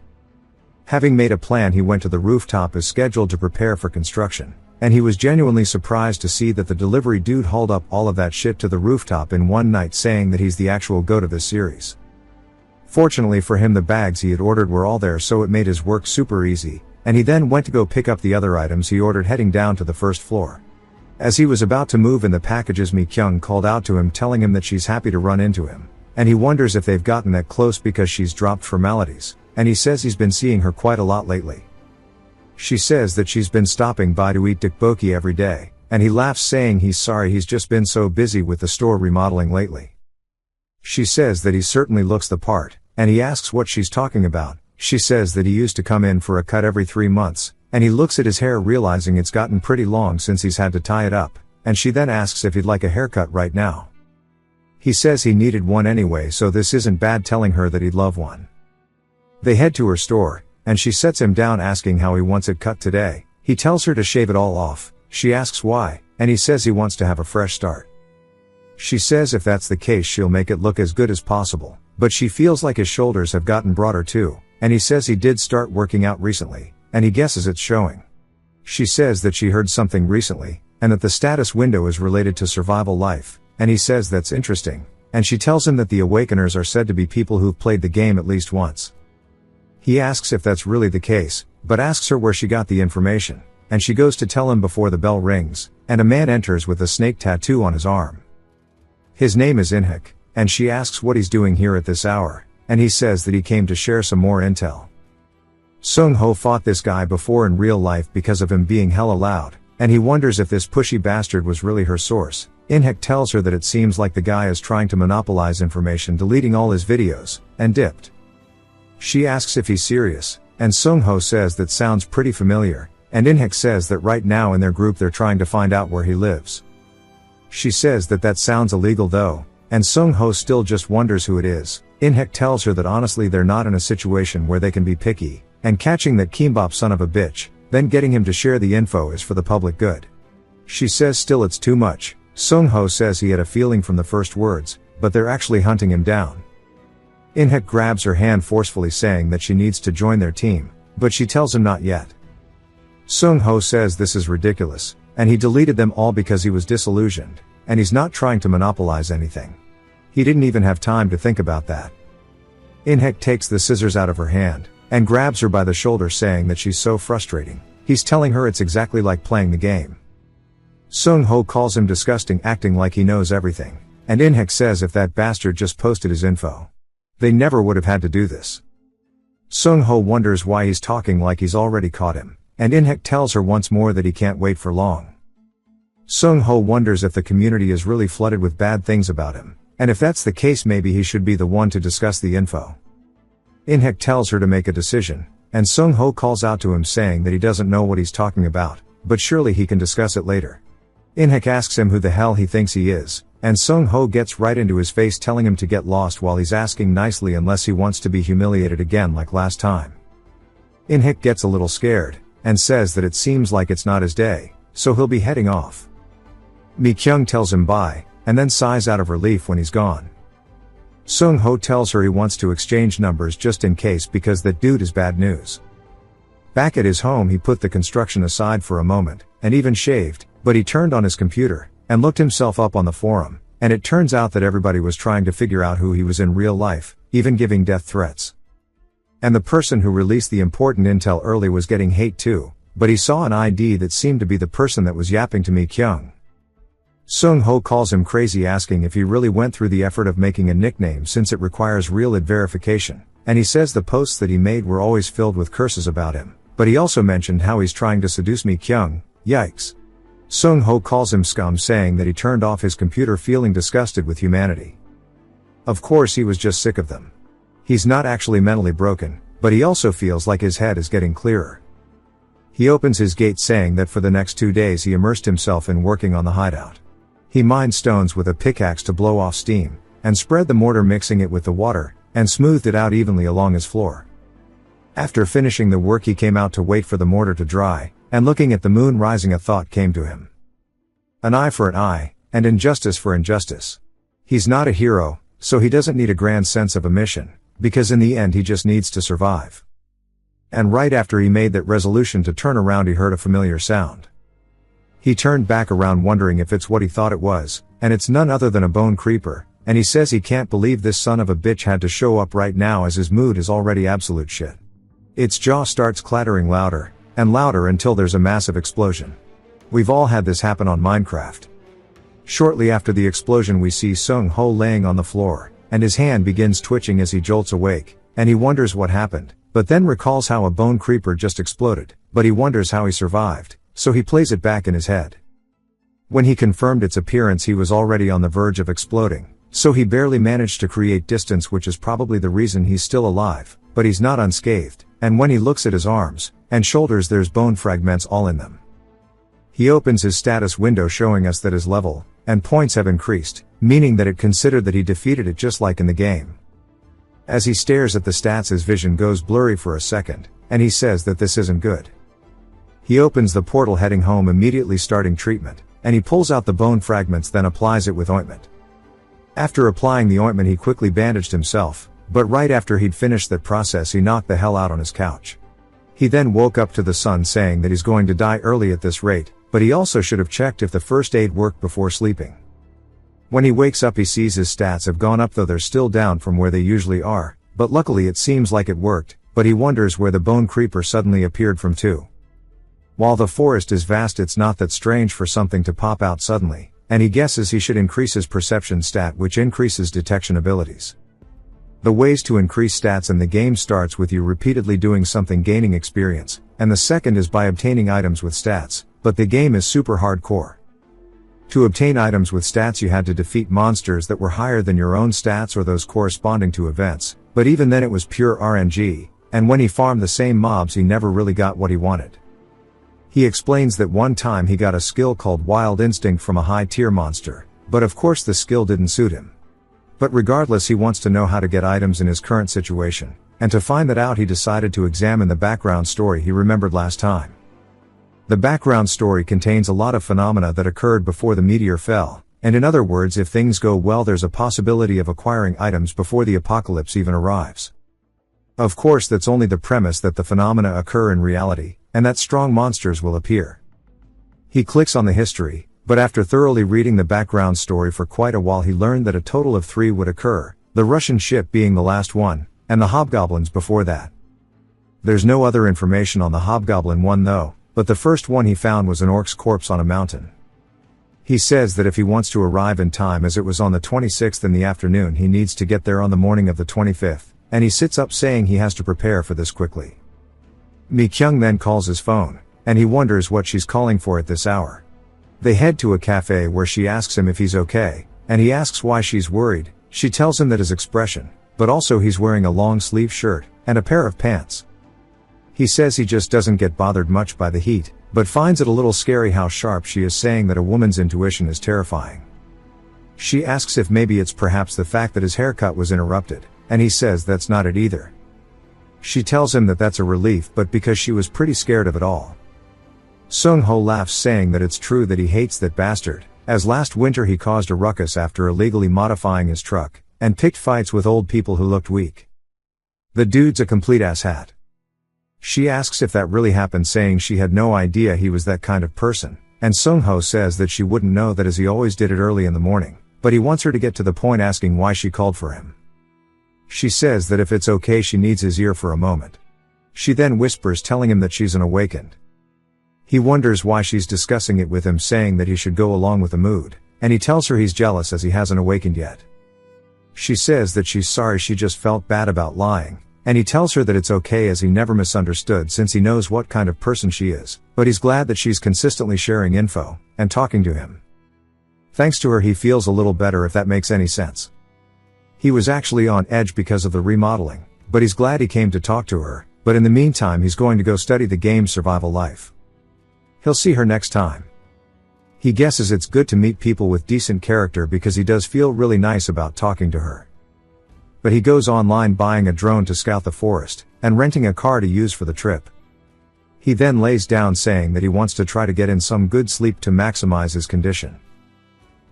Having made a plan, he went to the rooftop as scheduled to prepare for construction, and he was genuinely surprised to see that the delivery dude hauled up all of that shit to the rooftop in one night, saying that he's the actual goat of this series. Fortunately for him, the bags he had ordered were all there, so it made his work super easy, and he then went to go pick up the other items he ordered, heading down to the first floor. As he was about to move in the packages, Mi Kyung called out to him, telling him that she's happy to run into him, and he wonders if they've gotten that close because she's dropped formalities, and he says he's been seeing her quite a lot lately. She says that she's been stopping by to eat tteokbokki every day, and he laughs, saying he's sorry, he's just been so busy with the store remodeling lately. She says that he certainly looks the part, and he asks what she's talking about. She says that he used to come in for a cut every 3 months, and he looks at his hair, realizing it's gotten pretty long since he's had to tie it up, and she then asks if he'd like a haircut right now. He says he needed one anyway, so this isn't bad, telling her that he'd love one. They head to her store, and she sets him down, asking how he wants it cut today. He tells her to shave it all off. She asks why, and he says he wants to have a fresh start. She says if that's the case she'll make it look as good as possible, but she feels like his shoulders have gotten broader too, and he says he did start working out recently, and he guesses it's showing. She says that she heard something recently, and that the status window is related to survival life, and he says that's interesting, and she tells him that the Awakeners are said to be people who've played the game at least once. He asks if that's really the case, but asks her where she got the information, and she goes to tell him before the bell rings, and a man enters with a snake tattoo on his arm. His name is Inhik, and she asks what he's doing here at this hour, and he says that he came to share some more intel. Sung Ho fought this guy before in real life because of him being hella loud, and he wonders if this pushy bastard was really her source. Inhik tells her that it seems like the guy is trying to monopolize information, deleting all his videos, and dipped. She asks if he's serious, and Sung Ho says that sounds pretty familiar, and Inhik says that right now in their group they're trying to find out where he lives. She says that that sounds illegal though, and Sung Ho still just wonders who it is. Inhik tells her that honestly they're not in a situation where they can be picky, and catching that Kimbap son of a bitch, then getting him to share the info is for the public good. She says still it's too much. Sung Ho says he had a feeling from the first words, but they're actually hunting him down. Inhik grabs her hand forcefully, saying that she needs to join their team, but she tells him not yet. Sung Ho says this is ridiculous, and he deleted them all because he was disillusioned, and he's not trying to monopolize anything. He didn't even have time to think about that. Inhek takes the scissors out of her hand, and grabs her by the shoulder saying that she's so frustrating. He's telling her it's exactly like playing the game. Sung-ho calls him disgusting, acting like he knows everything, and Inhek says if that bastard just posted his info, they never would have had to do this. Sung-ho wonders why he's talking like he's already caught him, and Inhek tells her once more that he can't wait for long. Sung-ho wonders if the community is really flooded with bad things about him, and if that's the case maybe he should be the one to discuss the info. Inhek tells her to make a decision, and Sung-ho calls out to him saying that he doesn't know what he's talking about, but surely he can discuss it later. Inhek asks him who the hell he thinks he is, and Sung-ho gets right into his face telling him to get lost while he's asking nicely unless he wants to be humiliated again like last time. Inhek gets a little scared, and says that it seems like it's not his day, so he'll be heading off. Mi-kyung tells him bye, and then sighs out of relief when he's gone. Sung-ho tells her he wants to exchange numbers just in case because that dude is bad news. Back at his home he put the construction aside for a moment, and even shaved, but he turned on his computer, and looked himself up on the forum, and it turns out that everybody was trying to figure out who he was in real life, even giving death threats. And the person who released the important intel early was getting hate too, but he saw an ID that seemed to be the person that was yapping to Mi-kyung. Sung-ho calls him crazy asking if he really went through the effort of making a nickname since it requires real ID verification, and he says the posts that he made were always filled with curses about him, but he also mentioned how he's trying to seduce Mi-kyung. Yikes. Sung-ho calls him scum saying that he turned off his computer feeling disgusted with humanity. Of course he was just sick of them. He's not actually mentally broken, but he also feels like his head is getting clearer. He opens his gate saying that for the next 2 days he immersed himself in working on the hideout. He mined stones with a pickaxe to blow off steam, and spread the mortar mixing it with the water, and smoothed it out evenly along his floor. After finishing the work he came out to wait for the mortar to dry, and looking at the moon rising a thought came to him. An eye for an eye, and injustice for injustice. He's not a hero, so he doesn't need a grand sense of a mission, because in the end he just needs to survive. And right after he made that resolution to turn around he heard a familiar sound. He turned back around wondering if it's what he thought it was, and it's none other than a bone creeper, and he says he can't believe this son of a bitch had to show up right now as his mood is already absolute shit. Its jaw starts clattering louder, and louder until there's a massive explosion. We've all had this happen on Minecraft. Shortly after the explosion we see Sung-ho laying on the floor, and his hand begins twitching as he jolts awake, and he wonders what happened, but then recalls how a bone creeper just exploded, but he wonders how he survived. So he plays it back in his head. When he confirmed its appearance he was already on the verge of exploding, so he barely managed to create distance which is probably the reason he's still alive, but he's not unscathed, and when he looks at his arms and shoulders there's bone fragments all in them. He opens his status window showing us that his level and points have increased, meaning that it considered that he defeated it just like in the game. As he stares at the stats his vision goes blurry for a second, and he says that this isn't good. He opens the portal heading home immediately starting treatment, and he pulls out the bone fragments then applies it with ointment. After applying the ointment he quickly bandaged himself, but right after he'd finished that process he knocked the hell out on his couch. He then woke up to the sun saying that he's going to die early at this rate, but he also should have checked if the first aid worked before sleeping. When he wakes up he sees his stats have gone up though they're still down from where they usually are, but luckily it seems like it worked, but he wonders where the bone creeper suddenly appeared from too. While the forest is vast it's not that strange for something to pop out suddenly, and he guesses he should increase his perception stat which increases detection abilities. The ways to increase stats in the game starts with you repeatedly doing something gaining experience, and the second is by obtaining items with stats, but the game is super hardcore. To obtain items with stats you had to defeat monsters that were higher than your own stats or those corresponding to events, but even then it was pure RNG, and when he farmed the same mobs he never really got what he wanted. He explains that one time he got a skill called Wild Instinct from a high-tier monster, but of course the skill didn't suit him. But regardless he wants to know how to get items in his current situation, and to find that out he decided to examine the background story he remembered last time. The background story contains a lot of phenomena that occurred before the meteor fell, and in other words if things go well there's a possibility of acquiring items before the apocalypse even arrives. Of course that's only the premise that the phenomena occur in reality, and that strong monsters will appear. He clicks on the history, but after thoroughly reading the background story for quite a while he learned that a total of 3 would occur, the Russian ship being the last one, and the hobgoblins before that. There's no other information on the hobgoblin one though, but the first one he found was an orc's corpse on a mountain. He says that if he wants to arrive in time, as it was on the 26th in the afternoon, he needs to get there on the morning of the 25th, and he sits up saying he has to prepare for this quickly. Mi-kyung then calls his phone, and he wonders what she's calling for at this hour. They head to a cafe where she asks him if he's okay, and he asks why she's worried. She tells him that his expression, but also he's wearing a long sleeve shirt, and a pair of pants. He says he just doesn't get bothered much by the heat, but finds it a little scary how sharp she is, saying that a woman's intuition is terrifying. She asks if maybe it's perhaps the fact that his haircut was interrupted, and he says that's not it either. She tells him that that's a relief, but because she was pretty scared of it all. Sung-ho laughs, saying that it's true that he hates that bastard, as last winter he caused a ruckus after illegally modifying his truck, and picked fights with old people who looked weak. The dude's a complete asshat. She asks if that really happened, saying she had no idea he was that kind of person, and Sung-ho says that she wouldn't know that as he always did it early in the morning, but he wants her to get to the point, asking why she called for him. She says that if it's okay, she needs his ear for a moment. She then whispers, telling him that she's unawakened. He wonders why she's discussing it with him, saying that he should go along with the mood, and he tells her he's jealous as he hasn't awakened yet. She says that she's sorry, she just felt bad about lying, and he tells her that it's okay as he never misunderstood since he knows what kind of person she is, but he's glad that she's consistently sharing info, and talking to him. Thanks to her he feels a little better, if that makes any sense. He was actually on edge because of the remodeling, but he's glad he came to talk to her, but in the meantime he's going to go study the game's survival life. He'll see her next time. He guesses it's good to meet people with decent character because he does feel really nice about talking to her. But he goes online buying a drone to scout the forest, and renting a car to use for the trip. He then lays down saying that he wants to try to get in some good sleep to maximize his condition.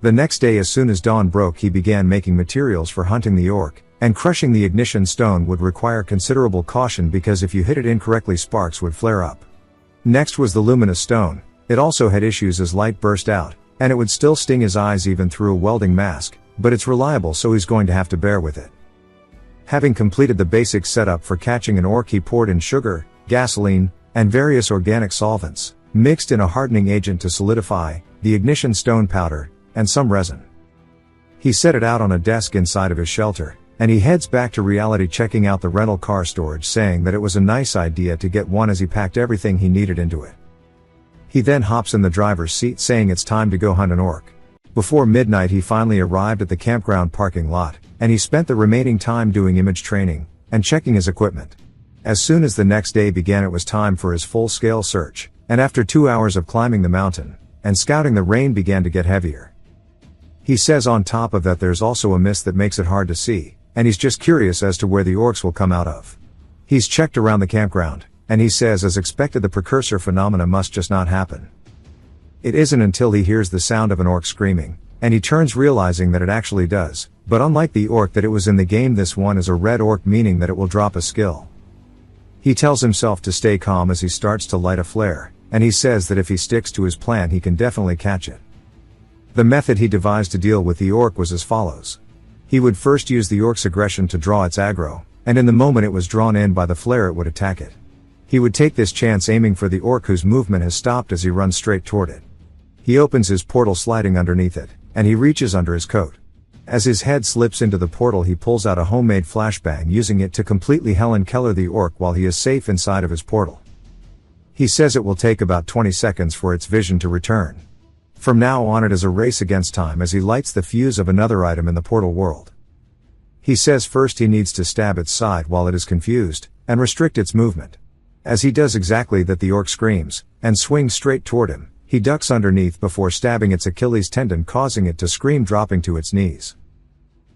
The next day, as soon as dawn broke, he began making materials for hunting the orc, and crushing the ignition stone would require considerable caution because if you hit it incorrectly, sparks would flare up. Next was the luminous stone. It also had issues as light burst out, and it would still sting his eyes even through a welding mask, but it's reliable, so he's going to have to bear with it. Having completed the basic setup for catching an orc, he poured in sugar, gasoline, and various organic solvents, mixed in a hardening agent to solidify, the ignition stone powder, and some resin. He set it out on a desk inside of his shelter, and he heads back to reality, checking out the rental car storage, saying that it was a nice idea to get one as he packed everything he needed into it. He then hops in the driver's seat, saying it's time to go hunt an orc. Before midnight he finally arrived at the campground parking lot, and he spent the remaining time doing image training, and checking his equipment. As soon as the next day began, it was time for his full-scale search, and after 2 hours of climbing the mountain, and scouting, the rain began to get heavier. He says on top of that there's also a mist that makes it hard to see, and he's just curious as to where the orcs will come out of. He's checked around the campground, and he says as expected the precursor phenomena must just not happen. It isn't until he hears the sound of an orc screaming, and he turns, realizing that it actually does, but unlike the orc that it was in the game, this one is a red orc, meaning that it will drop a skill. He tells himself to stay calm as he starts to light a flare, and he says that if he sticks to his plan he can definitely catch it. The method he devised to deal with the orc was as follows. He would first use the orc's aggression to draw its aggro, and in the moment it was drawn in by the flare it would attack it. He would take this chance, aiming for the orc whose movement has stopped as he runs straight toward it. He opens his portal, sliding underneath it, and he reaches under his coat. As his head slips into the portal he pulls out a homemade flashbang, using it to completely Helen Keller the orc while he is safe inside of his portal. He says it will take about 20 seconds for its vision to return. From now on it is a race against time as he lights the fuse of another item in the portal world. He says first he needs to stab its side while it is confused, and restrict its movement. As he does exactly that, the orc screams, and swings straight toward him. He ducks underneath before stabbing its Achilles tendon, causing it to scream, dropping to its knees.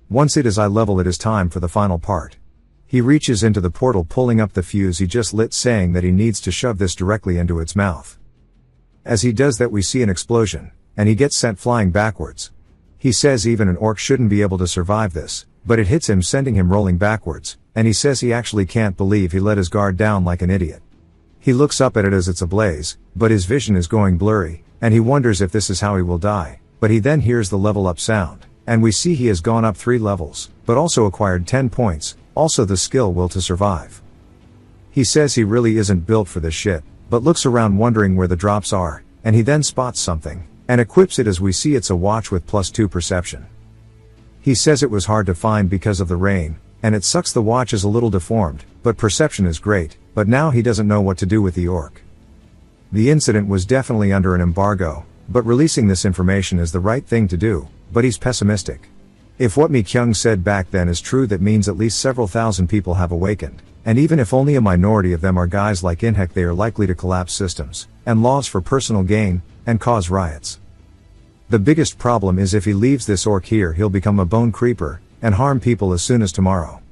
Once it is eye level, it is time for the final part. He reaches into the portal, pulling up the fuse he just lit, saying that he needs to shove this directly into its mouth. As he does that we see an explosion, and he gets sent flying backwards. He says even an orc shouldn't be able to survive this, but it hits him, sending him rolling backwards, and he says he actually can't believe he let his guard down like an idiot. He looks up at it as it's ablaze, but his vision is going blurry, and he wonders if this is how he will die, but he then hears the level up sound, and we see he has gone up 3 levels, but also acquired 10 points, Also the skill will to survive. He says he really isn't built for this shit, but looks around wondering where the drops are, and he then spots something, and equips it as we see it's a watch with +2 perception. He says it was hard to find because of the rain, and it sucks the watch is a little deformed, but perception is great, but now he doesn't know what to do with the orc. The incident was definitely under an embargo, but releasing this information is the right thing to do, but he's pessimistic. If what Mi Kyung said back then is true, that means at least several thousand people have awakened, and even if only a minority of them are guys like Inhek, they are likely to collapse systems, and laws for personal gain, and cause riots. The biggest problem is if he leaves this orc here, he'll become a bone creeper, and harm people as soon as tomorrow.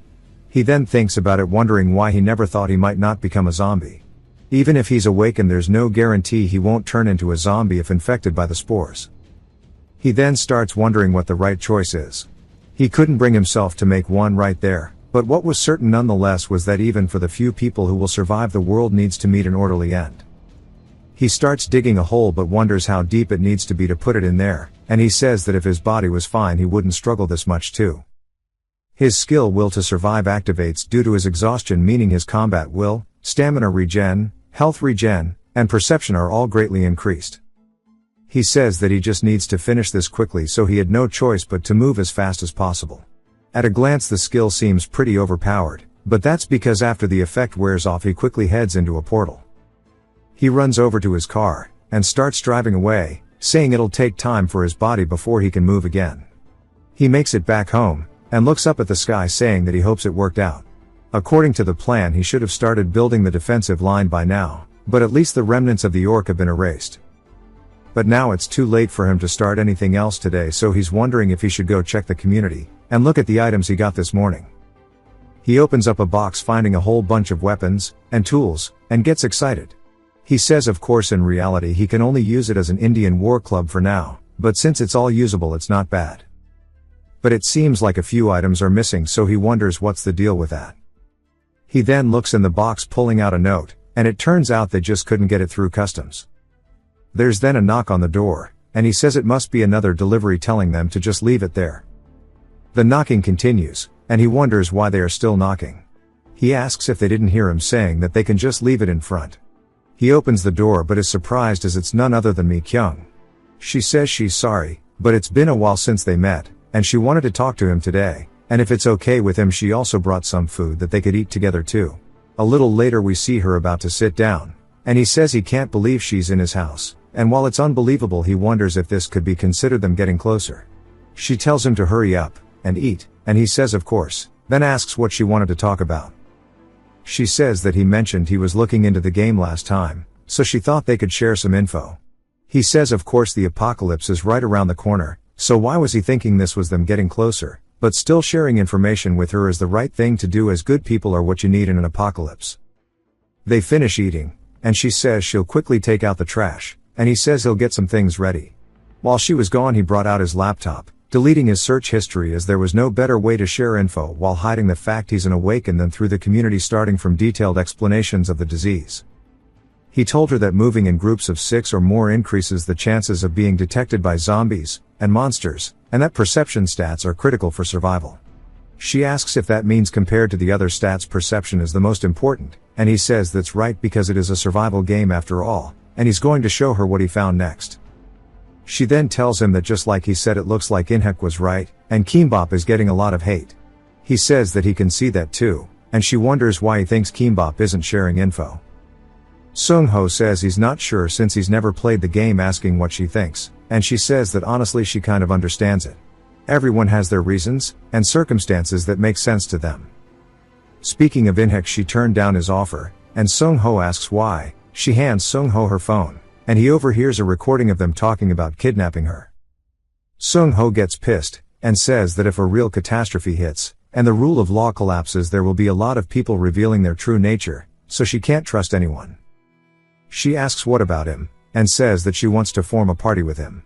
He then thinks about it, wondering why he never thought he might not become a zombie. Even if he's awakened, there's no guarantee he won't turn into a zombie if infected by the spores. He then starts wondering what the right choice is. He couldn't bring himself to make one right there, but what was certain nonetheless was that even for the few people who will survive, the world needs to meet an orderly end. He starts digging a hole but wonders how deep it needs to be to put it in there, and he says that if his body was fine he wouldn't struggle this much too. His skill will to survive activates due to his exhaustion, meaning his combat will, stamina regen, health regen, and perception are all greatly increased. He says that he just needs to finish this quickly, so he had no choice but to move as fast as possible. At a glance the skill seems pretty overpowered, but that's because after the effect wears off he quickly heads into a portal. He runs over to his car, and starts driving away, saying it'll take time for his body before he can move again. He makes it back home, and looks up at the sky, saying that he hopes it worked out. According to the plan he should have started building the defensive line by now, but at least the remnants of the orc have been erased. But now it's too late for him to start anything else today, so he's wondering if he should go check the community, and look at the items he got this morning. He opens up a box, finding a whole bunch of weapons, and tools, and gets excited. He says of course in reality he can only use it as an Indian war club for now, but since it's all usable it's not bad. But it seems like a few items are missing, so he wonders what's the deal with that. He then looks in the box, pulling out a note, and it turns out they just couldn't get it through customs. There's then a knock on the door, and he says it must be another delivery telling them to just leave it there. The knocking continues, and he wonders why they are still knocking. He asks if they didn't hear him saying that they can just leave it in front. He opens the door but is surprised as it's none other than Mi Kyung. She says she's sorry, but it's been a while since they met, and she wanted to talk to him today, and if it's okay with him she also brought some food that they could eat together too. A little later we see her about to sit down, and he says he can't believe she's in his house, and while it's unbelievable he wonders if this could be considered them getting closer. She tells him to hurry up, and eat, and he says of course, then asks what she wanted to talk about. She says that he mentioned he was looking into the game last time, so she thought they could share some info. He says of course the apocalypse is right around the corner, so why was he thinking this was them getting closer, but still sharing information with her is the right thing to do, as good people are what you need in an apocalypse. They finish eating, and she says she'll quickly take out the trash, and he says he'll get some things ready. While she was gone he brought out his laptop, deleting his search history as there was no better way to share info while hiding the fact he's an awakened than through the community, starting from detailed explanations of the disease. He told her that moving in groups of 6 or more increases the chances of being detected by zombies and monsters, and that perception stats are critical for survival. She asks if that means compared to the other stats perception is the most important, and he says that's right because it is a survival game after all, and he's going to show her what he found next. She then tells him that just like he said, it looks like Inhek was right, and Kimbap is getting a lot of hate. He says that he can see that too, and she wonders why he thinks Kimbap isn't sharing info. Sung Ho says he's not sure since he's never played the game, asking what she thinks, and she says that honestly she kind of understands it. Everyone has their reasons, and circumstances that make sense to them. Speaking of Inhek, she turned down his offer, and Sung Ho asks why. She hands Sung Ho her phone, and he overhears a recording of them talking about kidnapping her. Sung Ho gets pissed, and says that if a real catastrophe hits, and the rule of law collapses, there will be a lot of people revealing their true nature, so she can't trust anyone. She asks what about him, and says that she wants to form a party with him.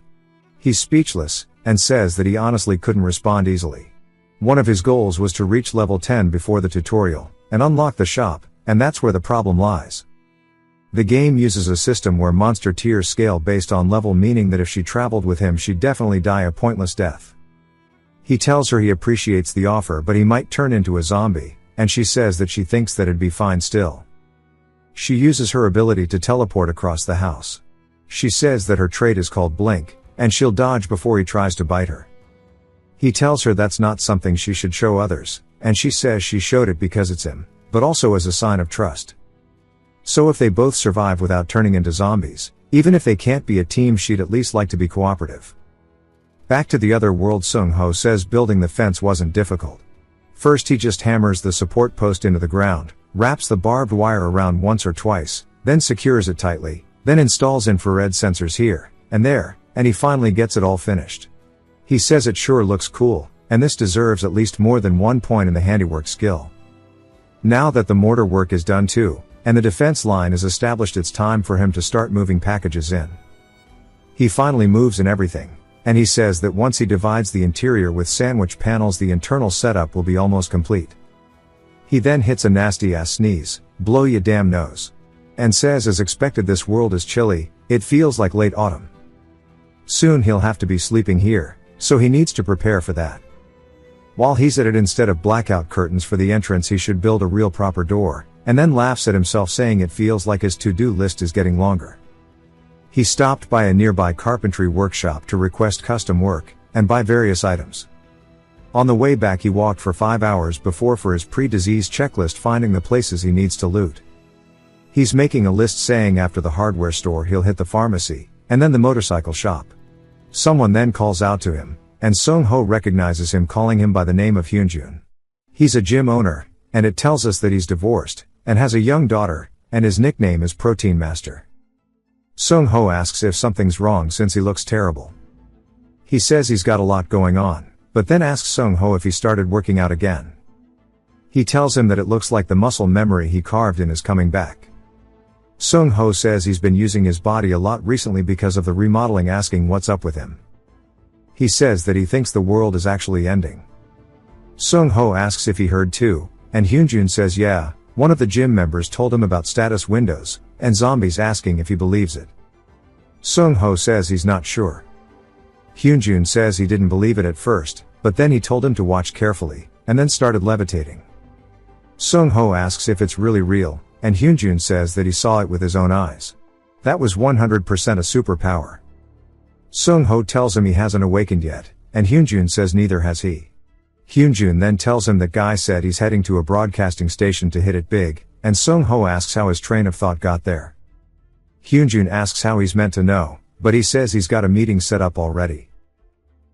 He's speechless, and says that he honestly couldn't respond easily. One of his goals was to reach level 10 before the tutorial, and unlock the shop, and that's where the problem lies. The game uses a system where monster tiers scale based on level, meaning that if she traveled with him she'd definitely die a pointless death. He tells her he appreciates the offer but he might turn into a zombie, and she says that she thinks that it'd be fine still. She uses her ability to teleport across the house. She says that her trait is called blink, and she'll dodge before he tries to bite her. He tells her that's not something she should show others, and she says she showed it because it's him, but also as a sign of trust. So if they both survive without turning into zombies, even if they can't be a team, she'd at least like to be cooperative. Back to the other world, Sung-ho says building the fence wasn't difficult. First he just hammers the support post into the ground, wraps the barbed wire around once or twice, then secures it tightly, then installs infrared sensors here and there, and he finally gets it all finished. He says it sure looks cool, and this deserves at least more than 1 point in the handiwork skill. Now that the mortar work is done too, and the defense line is established, it's time for him to start moving packages in. He finally moves in everything, and he says that once he divides the interior with sandwich panels, the internal setup will be almost complete. He then hits a nasty ass sneeze, blow ya damn nose, and says as expected this world is chilly, it feels like late autumn. Soon he'll have to be sleeping here, so he needs to prepare for that. While he's at it, instead of blackout curtains for the entrance, he should build a real proper door, and then laughs at himself saying it feels like his to-do list is getting longer. He stopped by a nearby carpentry workshop to request custom work, and buy various items. On the way back he walked for 5 hours before for his pre-disease checklist, finding the places he needs to loot. He's making a list saying after the hardware store he'll hit the pharmacy, and then the motorcycle shop. Someone then calls out to him, and Sung-ho recognizes him, calling him by the name of Hyunjun. He's a gym owner, and it tells us that he's divorced, and has a young daughter, and his nickname is Protein Master. Sung-ho asks if something's wrong since he looks terrible. He says he's got a lot going on, but then asks Sung-ho if he started working out again. He tells him that it looks like the muscle memory he carved in is coming back. Sung-ho says he's been using his body a lot recently because of the remodeling, asking what's up with him. He says that he thinks the world is actually ending. Sung-ho asks if he heard too, and Hyunjun says yeah, one of the gym members told him about status windows, and zombies, asking if he believes it. Sung-ho says he's not sure. Hyunjun says he didn't believe it at first, but then he told him to watch carefully, and then started levitating. Sung-ho asks if it's really real, and Hyunjun says that he saw it with his own eyes. That was 100% a superpower. Sung-ho tells him he hasn't awakened yet, and Hyunjun says neither has he. Hyunjun then tells him that Guy said he's heading to a broadcasting station to hit it big, and Sung-ho asks how his train of thought got there. Hyunjun asks how he's meant to know, but he says he's got a meeting set up already.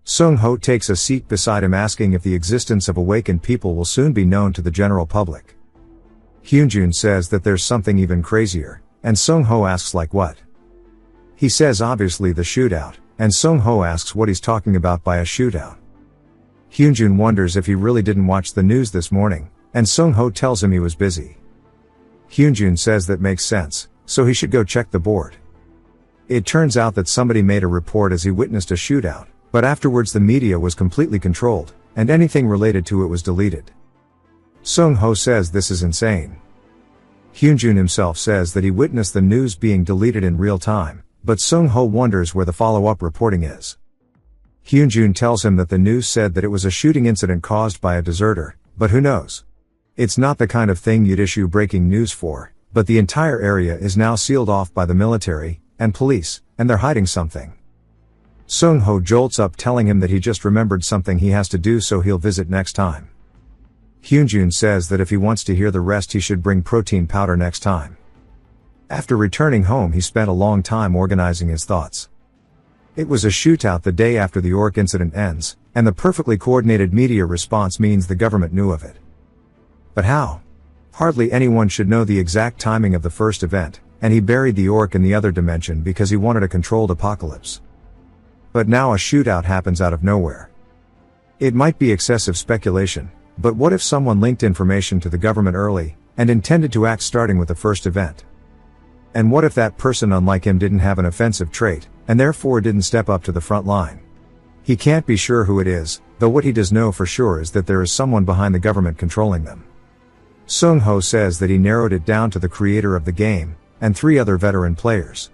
Sung-ho takes a seat beside him, asking if the existence of awakened people will soon be known to the general public. Hyunjun says that there's something even crazier, and Sung-ho asks like what? He says obviously the shootout, and Sung-ho asks what he's talking about by a shootout. Hyunjun wonders if he really didn't watch the news this morning, and Sung-ho tells him he was busy. Hyunjun says that makes sense, so he should go check the board. It turns out that somebody made a report as he witnessed a shootout, but afterwards the media was completely controlled, and anything related to it was deleted. Sung-ho says this is insane. Hyunjun himself says that he witnessed the news being deleted in real time, but Sung-ho wonders where the follow-up reporting is. Hyunjun tells him that the news said that it was a shooting incident caused by a deserter, but who knows? It's not the kind of thing you'd issue breaking news for, but the entire area is now sealed off by the military and police, and they're hiding something. Sung-ho jolts up, telling him that he just remembered something he has to do, so he'll visit next time. Hyunjun says that if he wants to hear the rest he should bring protein powder next time. After returning home he spent a long time organizing his thoughts. It was a shootout the day after the Orc incident ends, and the perfectly coordinated media response means the government knew of it. But how? Hardly anyone should know the exact timing of the first event, and he buried the Orc in the other dimension because he wanted a controlled apocalypse. But now a shootout happens out of nowhere. It might be excessive speculation, but what if someone linked information to the government early, and intended to act starting with the first event? And what if that person, unlike him, didn't have an offensive trait, and therefore didn't step up to the front line? He can't be sure who it is, though what he does know for sure is that there is someone behind the government controlling them. Sung-ho says that he narrowed it down to the creator of the game, and 3 other veteran players.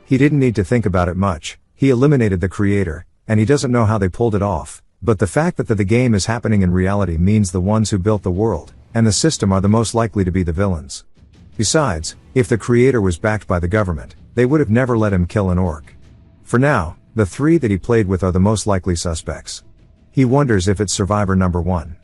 He didn't need to think about it much, he eliminated the creator, and he doesn't know how they pulled it off, but the fact that the game is happening in reality means the ones who built the world and the system are the most likely to be the villains. Besides, if the creator was backed by the government, they would have never let him kill an orc. For now, the 3 that he played with are the most likely suspects. He wonders if it's survivor number 1.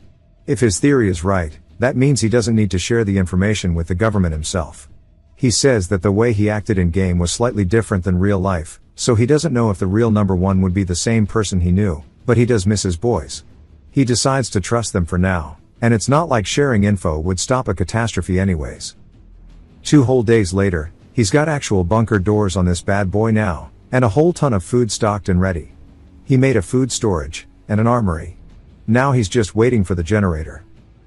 If his theory is right, that means he doesn't need to share the information with the government himself. He says that the way he acted in game was slightly different than real life, so he doesn't know if the real number 1 would be the same person he knew, but he does miss his boys. He decides to trust them for now, and it's not like sharing info would stop a catastrophe anyways. 2 whole days later, he's got actual bunker doors on this bad boy now, and a whole ton of food stocked and ready. He made a food storage, and an armory. Now he's just waiting for the generator.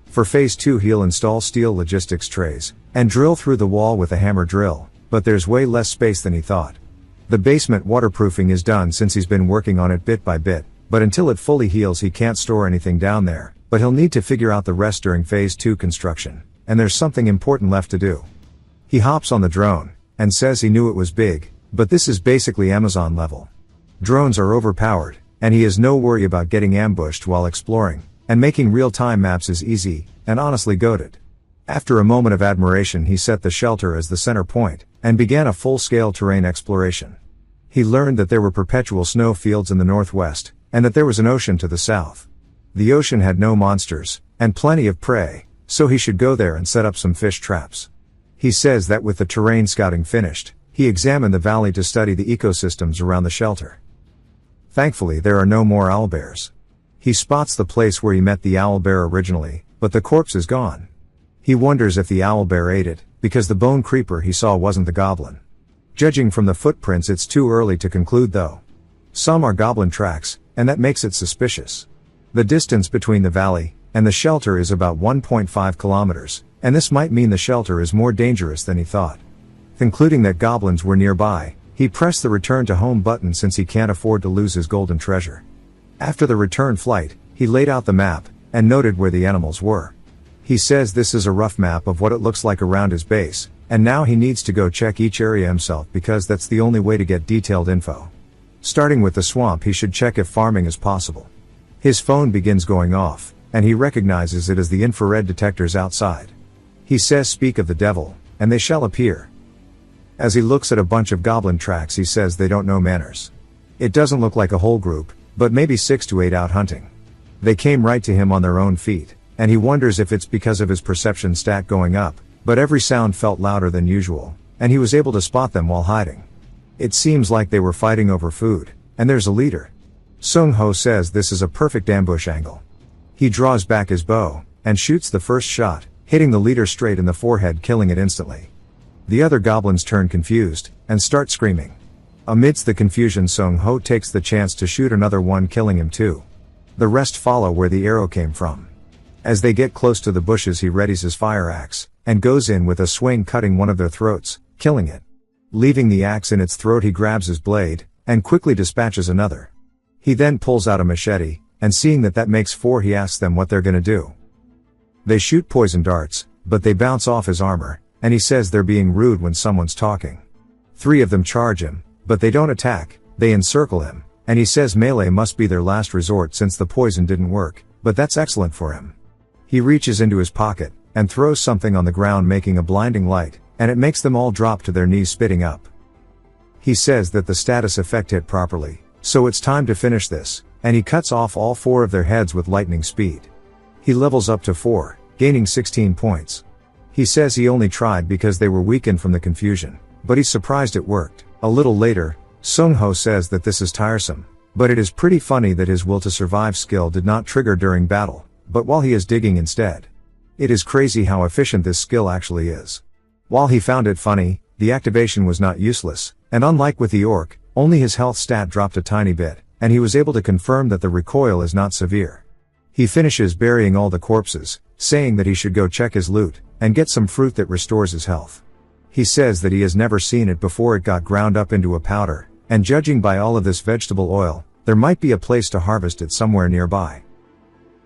For phase 2 he'll install steel logistics trays, and drill through the wall with a hammer drill, but there's way less space than he thought. The basement waterproofing is done since he's been working on it bit by bit, but until it fully heals he can't store anything down there, but he'll need to figure out the rest during phase 2 construction, and there's something important left to do. He hops on the drone, and says he knew it was big, but this is basically Amazon level. Drones are overpowered, and he has no worry about getting ambushed while exploring, and making real-time maps is easy, and honestly goated. After a moment of admiration he set the shelter as the center point, and began a full-scale terrain exploration. He learned that there were perpetual snow fields in the northwest, and that there was an ocean to the south. The ocean had no monsters, and plenty of prey, so he should go there and set up some fish traps. He says that with the terrain scouting finished, he examined the valley to study the ecosystems around the shelter. Thankfully there are no more owlbears. He spots the place where he met the owlbear originally, but the corpse is gone. He wonders if the owlbear ate it, because the bone creeper he saw wasn't the goblin. Judging from the footprints it's too early to conclude though. Some are goblin tracks, and that makes it suspicious. The distance between the valley and the shelter is about 1.5 kilometers, and this might mean the shelter is more dangerous than he thought. Concluding that goblins were nearby, he pressed the return to home button since he can't afford to lose his golden treasure. After the return flight, he laid out the map, and noted where the animals were. He says this is a rough map of what it looks like around his base, and now he needs to go check each area himself because that's the only way to get detailed info. Starting with the swamp he should check if farming is possible. His phone begins going off, and he recognizes it as the infrared detectors outside. He says speak of the devil, and they shall appear. As he looks at a bunch of goblin tracks he says they don't know manners. It doesn't look like a whole group, but maybe 6 to 8 out hunting. They came right to him on their own feet, and he wonders if it's because of his perception stat going up, but every sound felt louder than usual, and he was able to spot them while hiding. It seems like they were fighting over food, and there's a leader. Sung Ho says this is a perfect ambush angle. He draws back his bow, and shoots the first shot, hitting the leader straight in the forehead, killing it instantly. The other goblins turn confused, and start screaming. Amidst the confusion Sung Ho takes the chance to shoot another one, killing him too. The rest follow where the arrow came from. As they get close to the bushes he readies his fire axe, and goes in with a swing, cutting one of their throats, killing it. Leaving the axe in its throat he grabs his blade, and quickly dispatches another. He then pulls out a machete, and seeing that makes 4 he asks them what they're gonna do. They shoot poison darts, but they bounce off his armor, and he says they're being rude when someone's talking. 3 of them charge him, but they don't attack, they encircle him, and he says melee must be their last resort since the poison didn't work, but that's excellent for him. He reaches into his pocket, and throws something on the ground making a blinding light, and it makes them all drop to their knees spitting up. He says that the status effect hit properly, so it's time to finish this, and he cuts off all 4 of their heads with lightning speed. He levels up to 4, gaining 16 points. He says he only tried because they were weakened from the confusion, but he's surprised it worked. A little later, Sung Ho says that this is tiresome, but it is pretty funny that his will to survive skill did not trigger during battle, but while he is digging instead. It is crazy how efficient this skill actually is. While he found it funny, the activation was not useless, and unlike with the orc, only his health stat dropped a tiny bit, and he was able to confirm that the recoil is not severe. He finishes burying all the corpses, saying that he should go check his loot, and get some fruit that restores his health. He says that he has never seen it before it got ground up into a powder, and judging by all of this vegetable oil, there might be a place to harvest it somewhere nearby.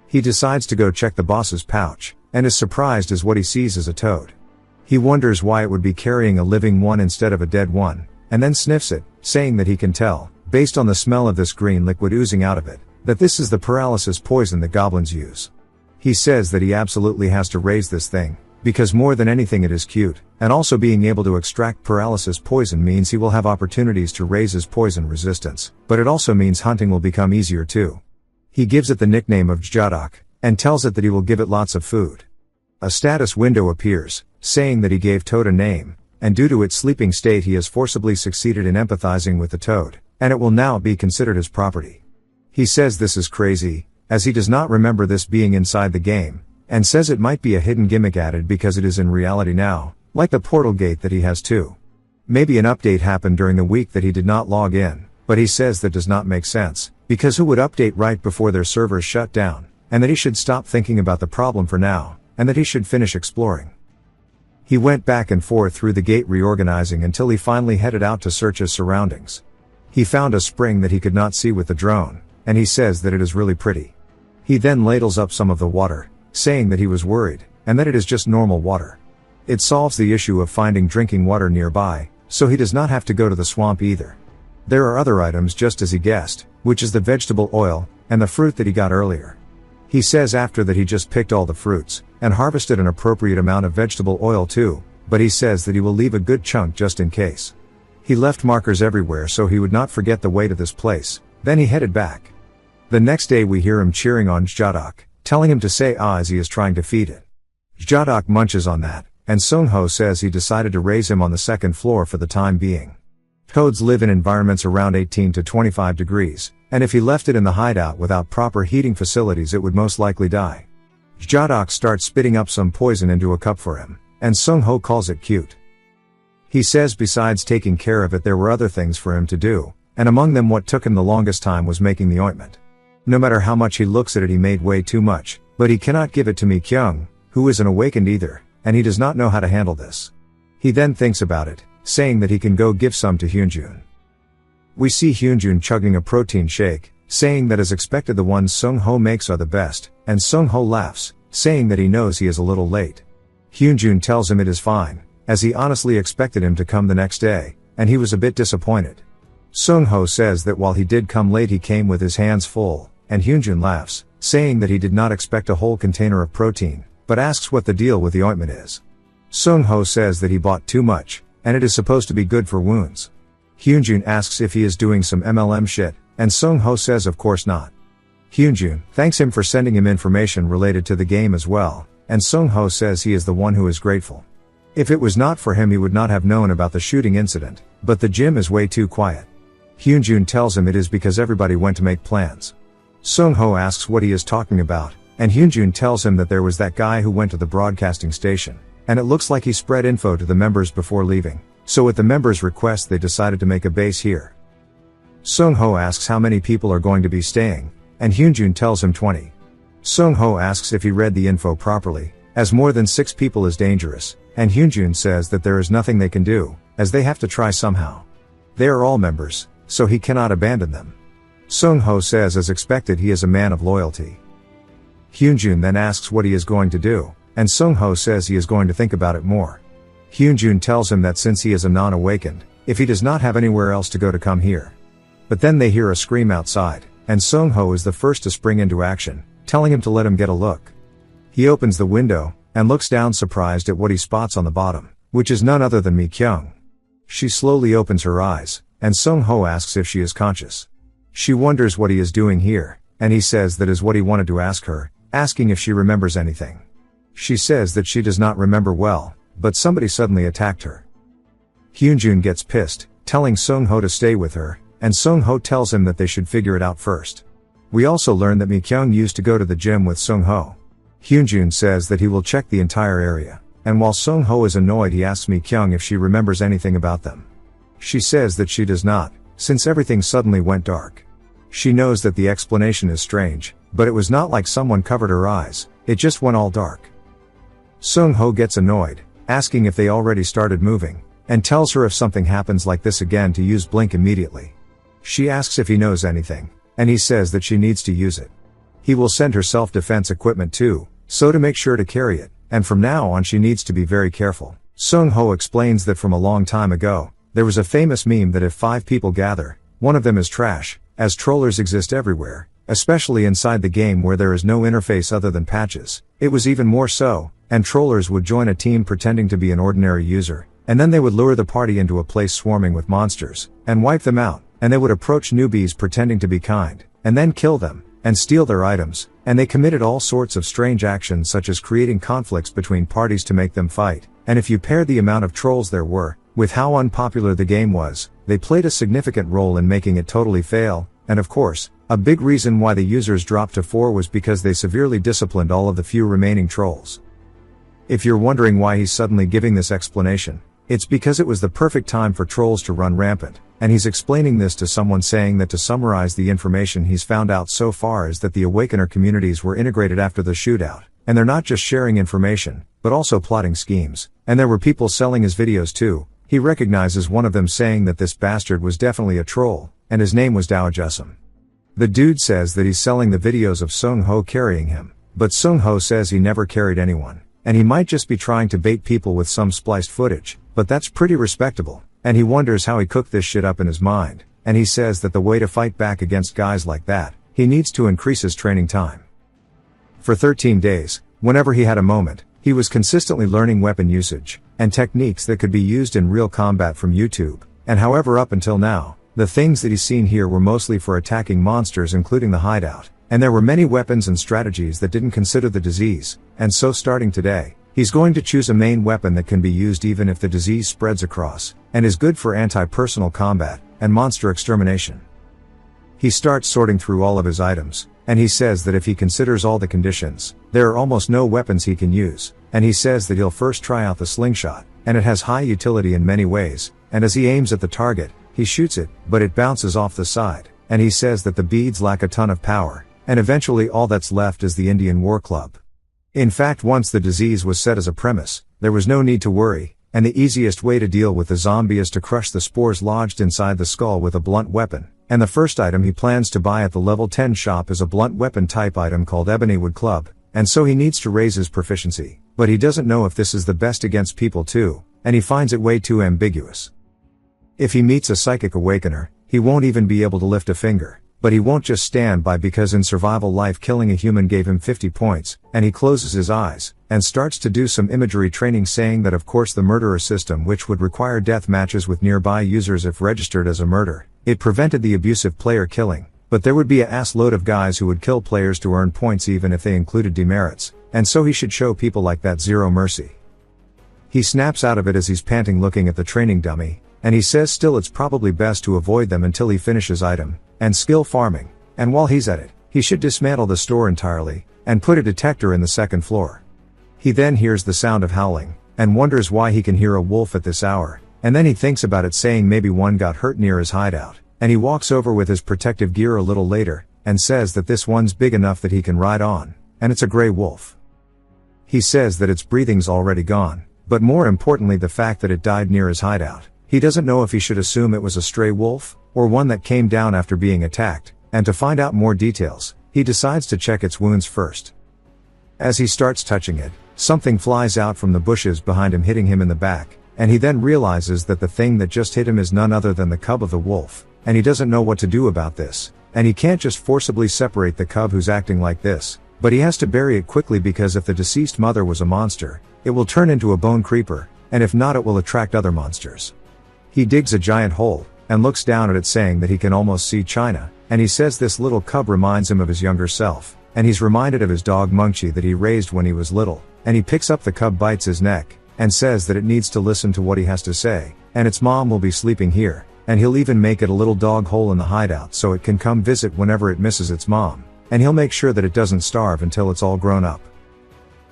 He decides to go check the boss's pouch, and is surprised as what he sees is a toad. He wonders why it would be carrying a living one instead of a dead one, and then sniffs it, saying that he can tell, based on the smell of this green liquid oozing out of it, that this is the paralysis poison that goblins use. He says that he absolutely has to raise this thing, because more than anything it is cute, and also being able to extract paralysis poison means he will have opportunities to raise his poison resistance, but it also means hunting will become easier too. He gives it the nickname of Jadok, and tells it that he will give it lots of food. A status window appears, saying that he gave Toad a name, and due to its sleeping state he has forcibly succeeded in empathizing with the toad, and it will now be considered his property. He says this is crazy, as he does not remember this being inside the game, and says it might be a hidden gimmick added because it is in reality now, like the portal gate that he has too. Maybe an update happened during the week that he did not log in, but he says that does not make sense, because who would update right before their servers shut down, and that he should stop thinking about the problem for now, and that he should finish exploring. He went back and forth through the gate reorganizing until he finally headed out to search his surroundings. He found a spring that he could not see with the drone, and he says that it is really pretty. He then ladles up some of the water, saying that he was worried, and that it is just normal water. It solves the issue of finding drinking water nearby, so he does not have to go to the swamp either. There are other items just as he guessed, which is the vegetable oil, and the fruit that he got earlier. He says after that he just picked all the fruits, and harvested an appropriate amount of vegetable oil too, but he says that he will leave a good chunk just in case. He left markers everywhere so he would not forget the way to this place, then he headed back. The next day we hear him cheering on Jadok, telling him to say ah as he is trying to feed it. Jadok munches on that, and Sung-ho says he decided to raise him on the second floor for the time being. Toads live in environments around 18 to 25 degrees, and if he left it in the hideout without proper heating facilities it would most likely die. Jadok starts spitting up some poison into a cup for him, and Sung-ho calls it cute. He says besides taking care of it there were other things for him to do, and among them what took him the longest time was making the ointment. No matter how much he looks at it he made way too much, but he cannot give it to Mi-kyung, who isn't awakened either, and he does not know how to handle this. He then thinks about it, saying that he can go give some to Hyunjun. We see Hyunjun chugging a protein shake, saying that as expected the ones Sung-ho makes are the best, and Sung-ho laughs, saying that he knows he is a little late. Hyunjun tells him it is fine, as he honestly expected him to come the next day, and he was a bit disappointed. Sung-ho says that while he did come late he came with his hands full, and Hyunjun laughs, saying that he did not expect a whole container of protein, but asks what the deal with the ointment is. Sung-ho says that he bought too much, and it is supposed to be good for wounds. Hyunjun asks if he is doing some MLM shit, and Sung-ho says of course not. Hyunjun thanks him for sending him information related to the game as well, and Sung-ho says he is the one who is grateful. If it was not for him he would not have known about the shooting incident, but the gym is way too quiet. Hyunjun tells him it is because everybody went to make plans. Sung-ho asks what he is talking about, and Hyunjun tells him that there was that guy who went to the broadcasting station, and it looks like he spread info to the members before leaving, so at the members' request they decided to make a base here. Sung-ho asks how many people are going to be staying, and Hyunjun tells him 20. Sung-ho asks if he read the info properly, as more than 6 people is dangerous, and Hyunjun says that there is nothing they can do, as they have to try somehow. They are all members, so he cannot abandon them. Sung-ho says as expected he is a man of loyalty. Hyunjun then asks what he is going to do, and Sung-ho says he is going to think about it more. Hyunjun tells him that since he is a non-awakened, if he does not have anywhere else to go to come here. But then they hear a scream outside, and Sung-ho is the first to spring into action, telling him to let him get a look. He opens the window, and looks down surprised at what he spots on the bottom, which is none other than Mi-kyung. She slowly opens her eyes, and Sung-ho asks if she is conscious. She wonders what he is doing here, and he says that is what he wanted to ask her, asking if she remembers anything. She says that she does not remember well, but somebody suddenly attacked her. Hyunjun gets pissed, telling Sung-ho to stay with her, and Sung-ho tells him that they should figure it out first. We also learn that Mi-kyung used to go to the gym with Sung-ho. Hyunjun says that he will check the entire area, and while Sung-ho is annoyed he asks Mi-kyung if she remembers anything about them. She says that she does not, since everything suddenly went dark. She knows that the explanation is strange, but it was not like someone covered her eyes, it just went all dark. Sung-ho gets annoyed, asking if they already started moving, and tells her if something happens like this again to use blink immediately. She asks if he knows anything, and he says that she needs to use it. He will send her self-defense equipment too, so to make sure to carry it, and from now on she needs to be very careful. Sung-ho explains that from a long time ago, there was a famous meme that if 5 people gather, one of them is trash, as trollers exist everywhere, especially inside the game where there is no interface other than patches. It was even more so, and trollers would join a team pretending to be an ordinary user, and then they would lure the party into a place swarming with monsters, and wipe them out, and they would approach newbies pretending to be kind, and then kill them, and steal their items, and they committed all sorts of strange actions such as creating conflicts between parties to make them fight, and if you paired the amount of trolls there were, with how unpopular the game was, they played a significant role in making it totally fail, and of course, a big reason why the users dropped to 4 was because they severely disciplined all of the few remaining trolls. If you're wondering why he's suddenly giving this explanation, it's because it was the perfect time for trolls to run rampant, and he's explaining this to someone saying that to summarize the information he's found out so far is that the Awakener communities were integrated after the shootout, and they're not just sharing information, but also plotting schemes, and there were people selling his videos too. He recognizes one of them saying that this bastard was definitely a troll, and his name was Daojusum. The dude says that he's selling the videos of Sung Ho carrying him, but Sung Ho says he never carried anyone, and he might just be trying to bait people with some spliced footage, but that's pretty respectable, and he wonders how he cooked this shit up in his mind, and he says that the way to fight back against guys like that, he needs to increase his training time. For 13 days, whenever he had a moment, he was consistently learning weapon usage, and techniques that could be used in real combat from YouTube, and however up until now, the things that he's seen here were mostly for attacking monsters including the hideout, and there were many weapons and strategies that didn't consider the disease, and so starting today, he's going to choose a main weapon that can be used even if the disease spreads across, and is good for anti-personal combat, and monster extermination. He starts sorting through all of his items, and he says that if he considers all the conditions, there are almost no weapons he can use, and he says that he'll first try out the slingshot, and it has high utility in many ways, and as he aims at the target, he shoots it, but it bounces off the side, and he says that the beads lack a ton of power, and eventually all that's left is the Indian War Club. In fact, once the disease was set as a premise, there was no need to worry, and the easiest way to deal with the zombie is to crush the spores lodged inside the skull with a blunt weapon, and the first item he plans to buy at the level 10 shop is a blunt weapon type item called Ebony Wood Club, and so he needs to raise his proficiency, but he doesn't know if this is the best against people too, and he finds it way too ambiguous. If he meets a psychic awakener, he won't even be able to lift a finger, but he won't just stand by because in survival life killing a human gave him 50 points, and he closes his eyes, and starts to do some imagery training saying that of course the murderer system which would require death matches with nearby users if registered as a murder, it prevented the abusive player killing, but there would be a ass load of guys who would kill players to earn points even if they included demerits, and so he should show people like that zero mercy. He snaps out of it as he's panting looking at the training dummy, and he says still it's probably best to avoid them until he finishes item, and skill farming, and while he's at it, he should dismantle the store entirely, and put a detector in the second floor. He then hears the sound of howling, and wonders why he can hear a wolf at this hour, and then he thinks about it saying maybe one got hurt near his hideout, and he walks over with his protective gear a little later, and says that this one's big enough that he can ride on, and it's a gray wolf. He says that its breathing's already gone, but more importantly the fact that it died near his hideout. He doesn't know if he should assume it was a stray wolf, or one that came down after being attacked, and to find out more details, he decides to check its wounds first. As he starts touching it, something flies out from the bushes behind him hitting him in the back, and he then realizes that the thing that just hit him is none other than the cub of the wolf, and he doesn't know what to do about this, and he can't just forcibly separate the cub who's acting like this, but he has to bury it quickly because if the deceased mother was a monster, it will turn into a bone creeper, and if not it will attract other monsters. He digs a giant hole, and looks down at it saying that he can almost see China, and he says this little cub reminds him of his younger self, and he's reminded of his dog Munchie that he raised when he was little, and he picks up the cub, bites his neck, and says that it needs to listen to what he has to say, and its mom will be sleeping here, and he'll even make it a little dog hole in the hideout so it can come visit whenever it misses its mom, and he'll make sure that it doesn't starve until it's all grown up.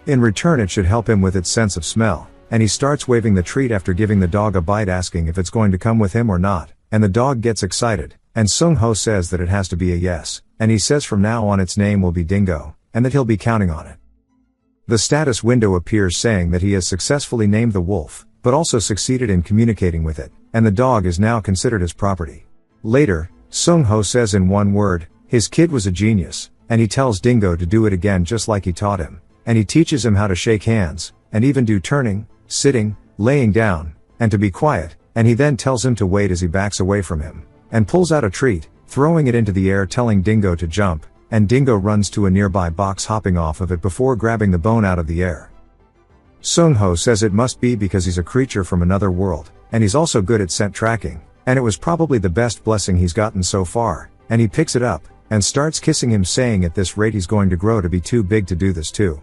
In return it should help him with its sense of smell, and he starts waving the treat after giving the dog a bite asking if it's going to come with him or not, and the dog gets excited, and Sung Ho says that it has to be a yes, and he says from now on its name will be Dingo, and that he'll be counting on it. The status window appears saying that he has successfully named the wolf, but also succeeded in communicating with it, and the dog is now considered his property. Later, Sung Ho says in one word, his kid was a genius, and he tells Dingo to do it again just like he taught him, and he teaches him how to shake hands, and even do turning, sitting, laying down, and to be quiet, and he then tells him to wait as he backs away from him, and pulls out a treat, throwing it into the air telling Dingo to jump, and Dingo runs to a nearby box, hopping off of it before grabbing the bone out of the air. Sung-ho says it must be because he's a creature from another world, and he's also good at scent tracking, and it was probably the best blessing he's gotten so far, and he picks it up, and starts kissing him, saying at this rate he's going to grow to be too big to do this too.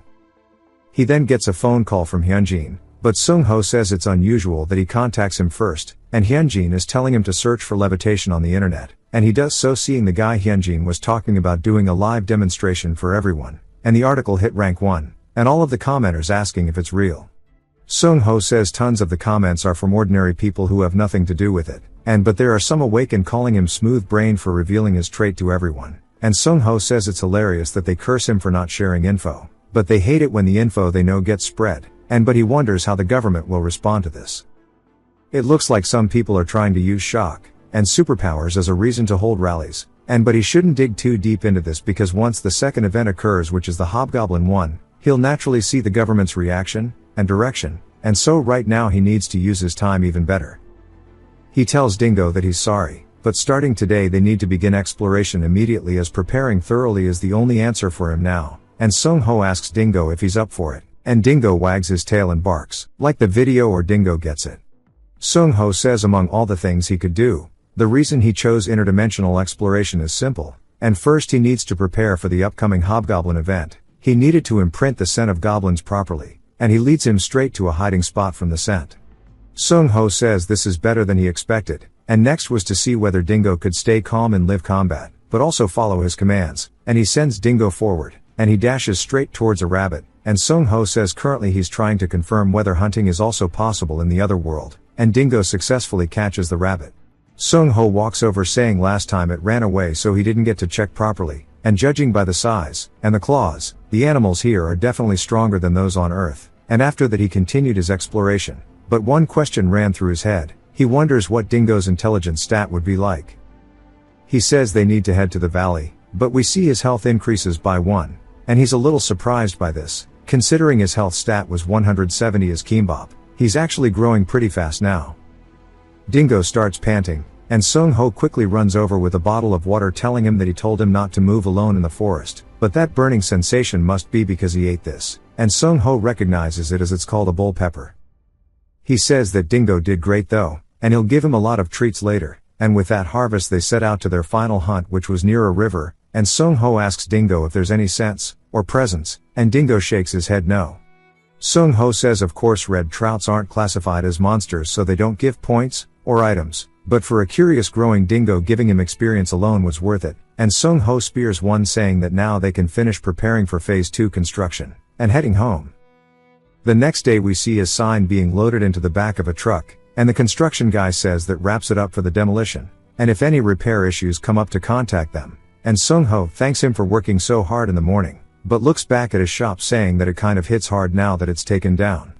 He then gets a phone call from Hyunjin, but Sung-ho says it's unusual that he contacts him first, and Hyunjin is telling him to search for levitation on the internet, and he does so, seeing the guy Hyunjin was talking about doing a live demonstration for everyone, and the article hit rank 1, and all of the commenters asking if it's real. Sung-ho says tons of the comments are from ordinary people who have nothing to do with it, but there are some awake and calling him smooth brain for revealing his trait to everyone, and Sung-ho says it's hilarious that they curse him for not sharing info, but they hate it when the info they know gets spread, but he wonders how the government will respond to this. It looks like some people are trying to use shock and superpowers as a reason to hold rallies, but he shouldn't dig too deep into this, because once the second event occurs, which is the Hobgoblin one, he'll naturally see the government's reaction and direction, and so right now he needs to use his time even better. He tells Dingo that he's sorry, but starting today they need to begin exploration immediately, as preparing thoroughly is the only answer for him now, and Sung-ho asks Dingo if he's up for it, and Dingo wags his tail and barks, like the video or Dingo gets it. Sung-ho says among all the things he could do, the reason he chose interdimensional exploration is simple, and first he needs to prepare for the upcoming Hobgoblin event. He needed to imprint the scent of goblins properly, and he leads him straight to a hiding spot from the scent. Sung-ho says this is better than he expected, and next was to see whether Dingo could stay calm in live combat, but also follow his commands, and he sends Dingo forward, and he dashes straight towards a rabbit, and Sung-ho says currently he's trying to confirm whether hunting is also possible in the other world, and Dingo successfully catches the rabbit. Sung-ho walks over, saying last time it ran away so he didn't get to check properly, and judging by the size and the claws, the animals here are definitely stronger than those on Earth, and after that he continued his exploration, but one question ran through his head. He wonders what Dingo's intelligence stat would be like. He says they need to head to the valley, but we see his health increases by 1, and he's a little surprised by this, considering his health stat was 170 as Kimbop. He's actually growing pretty fast now. Dingo starts panting, and Sung-ho quickly runs over with a bottle of water, telling him that he told him not to move alone in the forest, but that burning sensation must be because he ate this, and Sung-ho recognizes it as it's called a bull pepper. He says that Dingo did great though, and he'll give him a lot of treats later, and with that harvest they set out to their final hunt, which was near a river, and Sung-ho asks Dingo if there's any sense or presence, and Dingo shakes his head no. Sung-ho says of course red trouts aren't classified as monsters, so they don't give points or items, but for a curious growing Dingo, giving him experience alone was worth it, and Sung-ho spears one, saying that now they can finish preparing for phase 2 construction, and heading home. The next day we see his sign being loaded into the back of a truck, and the construction guy says that wraps it up for the demolition, and if any repair issues come up to contact them, and Sung-ho thanks him for working so hard in the morning, but looks back at his shop, saying that it kind of hits hard now that it's taken down.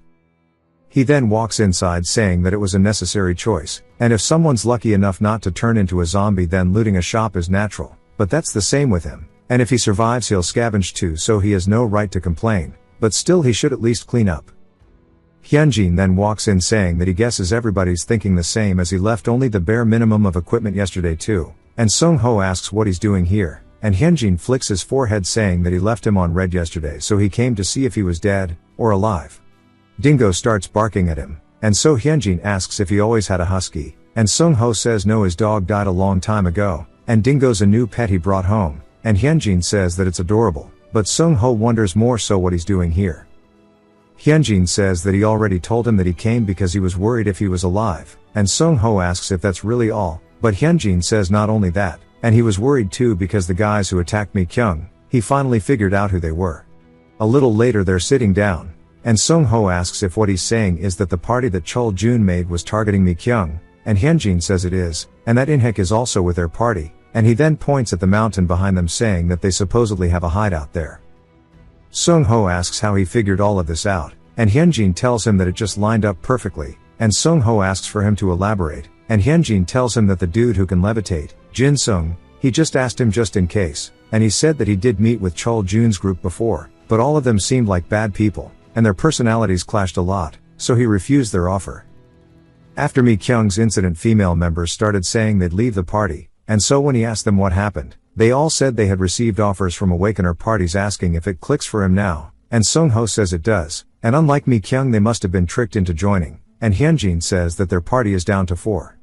He then walks inside, saying that it was a necessary choice, and if someone's lucky enough not to turn into a zombie, then looting a shop is natural, but that's the same with him, and if he survives he'll scavenge too, so he has no right to complain, but still he should at least clean up. Hyunjin then walks in, saying that he guesses everybody's thinking the same, as he left only the bare minimum of equipment yesterday too, and Sung-ho asks what he's doing here, and Hyunjin flicks his forehead, saying that he left him on red yesterday, so he came to see if he was dead or alive. Dingo starts barking at him, and so Hyunjin asks if he always had a husky, and Sung-ho says no, his dog died a long time ago, and Dingo's a new pet he brought home, and Hyunjin says that it's adorable, but Sung-ho wonders more so what he's doing here. Hyunjin says that he already told him that he came because he was worried if he was alive, and Sung-ho asks if that's really all, but Hyunjin says not only that, and he was worried too because the guys who attacked Mi-kyung, he finally figured out who they were. A little later they're sitting down, and Sung-ho asks if what he's saying is that the party that Chol Jun made was targeting Mi-kyung, and Hyunjin says it is, and that Inhek is also with their party, and he then points at the mountain behind them, saying that they supposedly have a hideout there. Sung-ho asks how he figured all of this out, and Hyunjin tells him that it just lined up perfectly, and Sung-ho asks for him to elaborate, and Hyunjin tells him that the dude who can levitate, Jin Sung, he just asked him just in case, and he said that he did meet with Chol Jun's group before, but all of them seemed like bad people, and their personalities clashed a lot, so he refused their offer. After Mi-kyung's incident, female members started saying they'd leave the party, and so when he asked them what happened, They all said they had received offers from Awakener parties asking if it clicks for him now, and Sung-ho says it does, and unlike Mi-kyung they must have been tricked into joining, and Hyunjin says that their party is down to 4.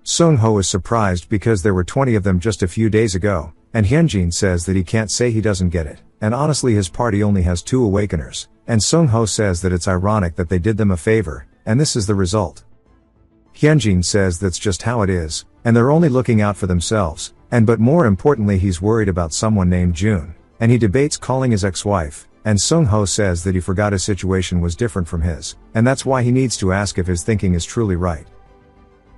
Sung-ho is surprised because there were 20 of them just a few days ago, and Hyunjin says that he can't say he doesn't get it, and honestly his party only has 2 Awakeners, and Sung-ho says that it's ironic that they did them a favor, and this is the result. Hyunjin says that's just how it is, and they're only looking out for themselves, but more importantly he's worried about someone named June, and he debates calling his ex-wife, and Sung-ho says that he forgot his situation was different from his, and that's why he needs to ask if his thinking is truly right.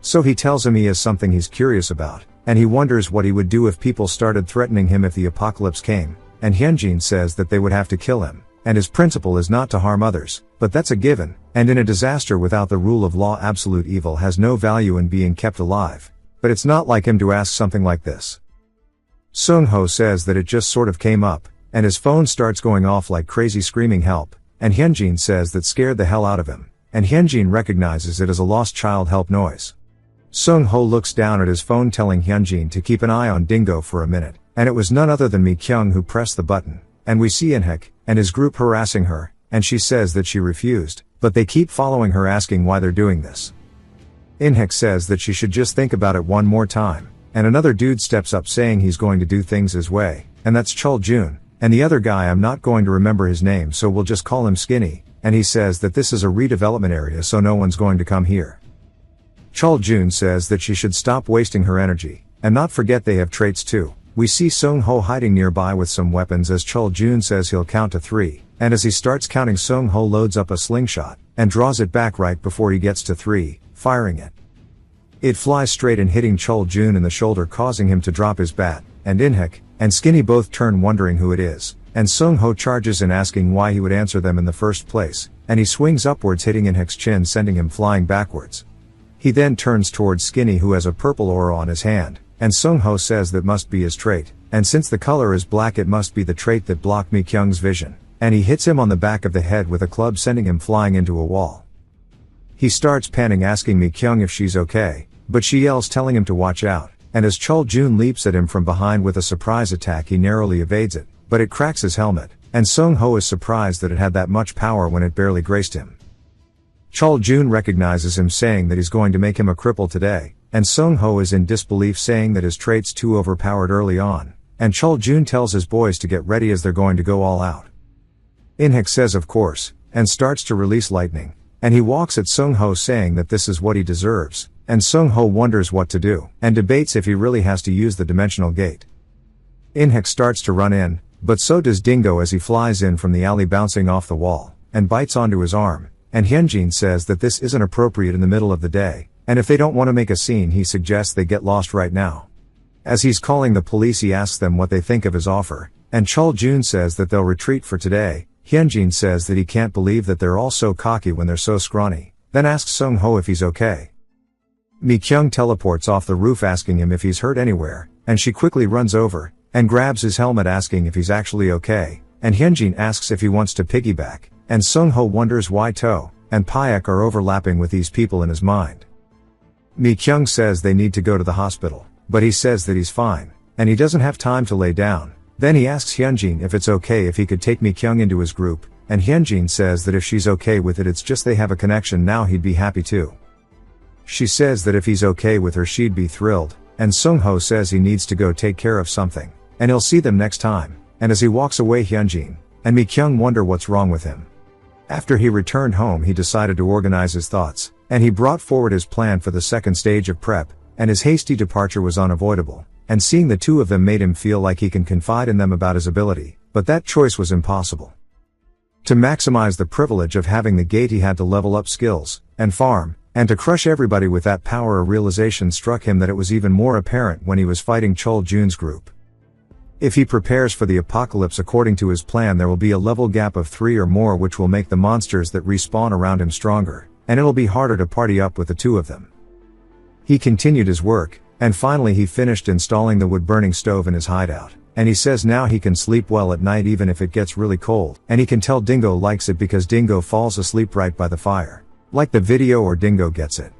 So he tells him he has something he's curious about, and he wonders what he would do if people started threatening him if the apocalypse came, and Hyunjin says that they would have to kill him, and his principle is not to harm others, but that's a given, and in a disaster without the rule of law absolute evil has no value in being kept alive. But it's not like him to ask something like this. Sung-ho says that it just sort of came up, and his phone starts going off like crazy screaming help, and Hyunjin says that scared the hell out of him, and Hyunjin recognizes it as a lost child help noise. Sung-ho looks down at his phone telling Hyunjin to keep an eye on Dingo for a minute, and it was none other than Mi-kyung who pressed the button, and we see In-hek and his group harassing her, and she says that she refused, but they keep following her asking why they're doing this. In-hek says that she should just think about it one more time, and another dude steps up saying he's going to do things his way, and that's Chul-jun, and the other guy I'm not going to remember his name so we'll just call him Skinny, and he says that this is a redevelopment area so no one's going to come here. Chul-jun says that she should stop wasting her energy, and not forget they have traits too. We see Sung-ho hiding nearby with some weapons as Chul-jun says he'll count to 3, and as he starts counting Sung-ho loads up a slingshot, and draws it back right before he gets to 3, firing it. It flies straight and hitting Chul-jun in the shoulder causing him to drop his bat, and In-hek and Skinny both turn wondering who it is, and Sung-ho charges in asking why he would answer them in the first place, and he swings upwards hitting In-hek's chin sending him flying backwards. He then turns towards Skinny who has a purple aura on his hand, and Sung-ho says that must be his trait, and since the color is black it must be the trait that blocked Mi-kyung's vision, and he hits him on the back of the head with a club sending him flying into a wall. He starts panting asking Mi-kyung if she's okay, but she yells telling him to watch out, and as Chul-jun leaps at him from behind with a surprise attack he narrowly evades it, but it cracks his helmet, and Sung-ho is surprised that it had that much power when it barely grazed him. Chul-jun recognizes him saying that he's going to make him a cripple today, and Sung-ho is in disbelief saying that his trait's too overpowered early on, and Chul-jun tells his boys to get ready as they're going to go all out. In-hek says of course, and starts to release lightning, and he walks at Sung-ho saying that this is what he deserves, and Sung-ho wonders what to do, and debates if he really has to use the dimensional gate. In-hek starts to run in, but so does Dingo as he flies in from the alley bouncing off the wall, and bites onto his arm, and Hyunjin says that this isn't appropriate in the middle of the day, and if they don't want to make a scene he suggests they get lost right now. As he's calling the police he asks them what they think of his offer, and Chul-jun says that they'll retreat for today. Hyunjin says that he can't believe that they're all so cocky when they're so scrawny, then asks Sung-ho if he's okay. Mi-kyung teleports off the roof asking him if he's hurt anywhere, and she quickly runs over, and grabs his helmet asking if he's actually okay, and Hyunjin asks if he wants to piggyback, and Sung-ho wonders why To and Payak are overlapping with these people in his mind. Mi-kyung says they need to go to the hospital, but he says that he's fine, and he doesn't have time to lay down. Then he asks Hyunjin if it's okay if he could take Mi-kyung into his group, and Hyunjin says that if she's okay with it it's just they have a connection now he'd be happy too. She says that if he's okay with her she'd be thrilled, and Sung-ho says he needs to go take care of something, and he'll see them next time, and as he walks away Hyunjin and Mi-kyung wonder what's wrong with him. After he returned home he decided to organize his thoughts, and he brought forward his plan for the second stage of prep, and his hasty departure was unavoidable, and seeing the two of them made him feel like he can confide in them about his ability, but that choice was impossible. To maximize the privilege of having the gate he had to level up skills, and farm, and to crush everybody with that power. A realization struck him that it was even more apparent when he was fighting Chul-jun's group. If he prepares for the apocalypse according to his plan there will be a level gap of 3 or more which will make the monsters that respawn around him stronger, and it'll be harder to party up with the two of them. He continued his work, and finally he finished installing the wood-burning stove in his hideout, and he says now he can sleep well at night even if it gets really cold, and he can tell Dingo likes it because Dingo falls asleep right by the fire. Like the video or Dingo gets it.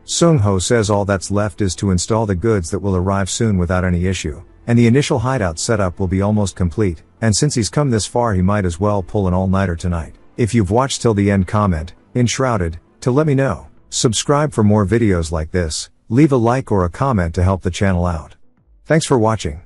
Sung-ho says all that's left is to install the goods that will arrive soon without any issue, and the initial hideout setup will be almost complete, and since he's come this far he might as well pull an all-nighter tonight. If you've watched till the end, comment, "Enshrouded," to let me know. Subscribe for more videos like this, leave a like or a comment to help the channel out. Thanks for watching.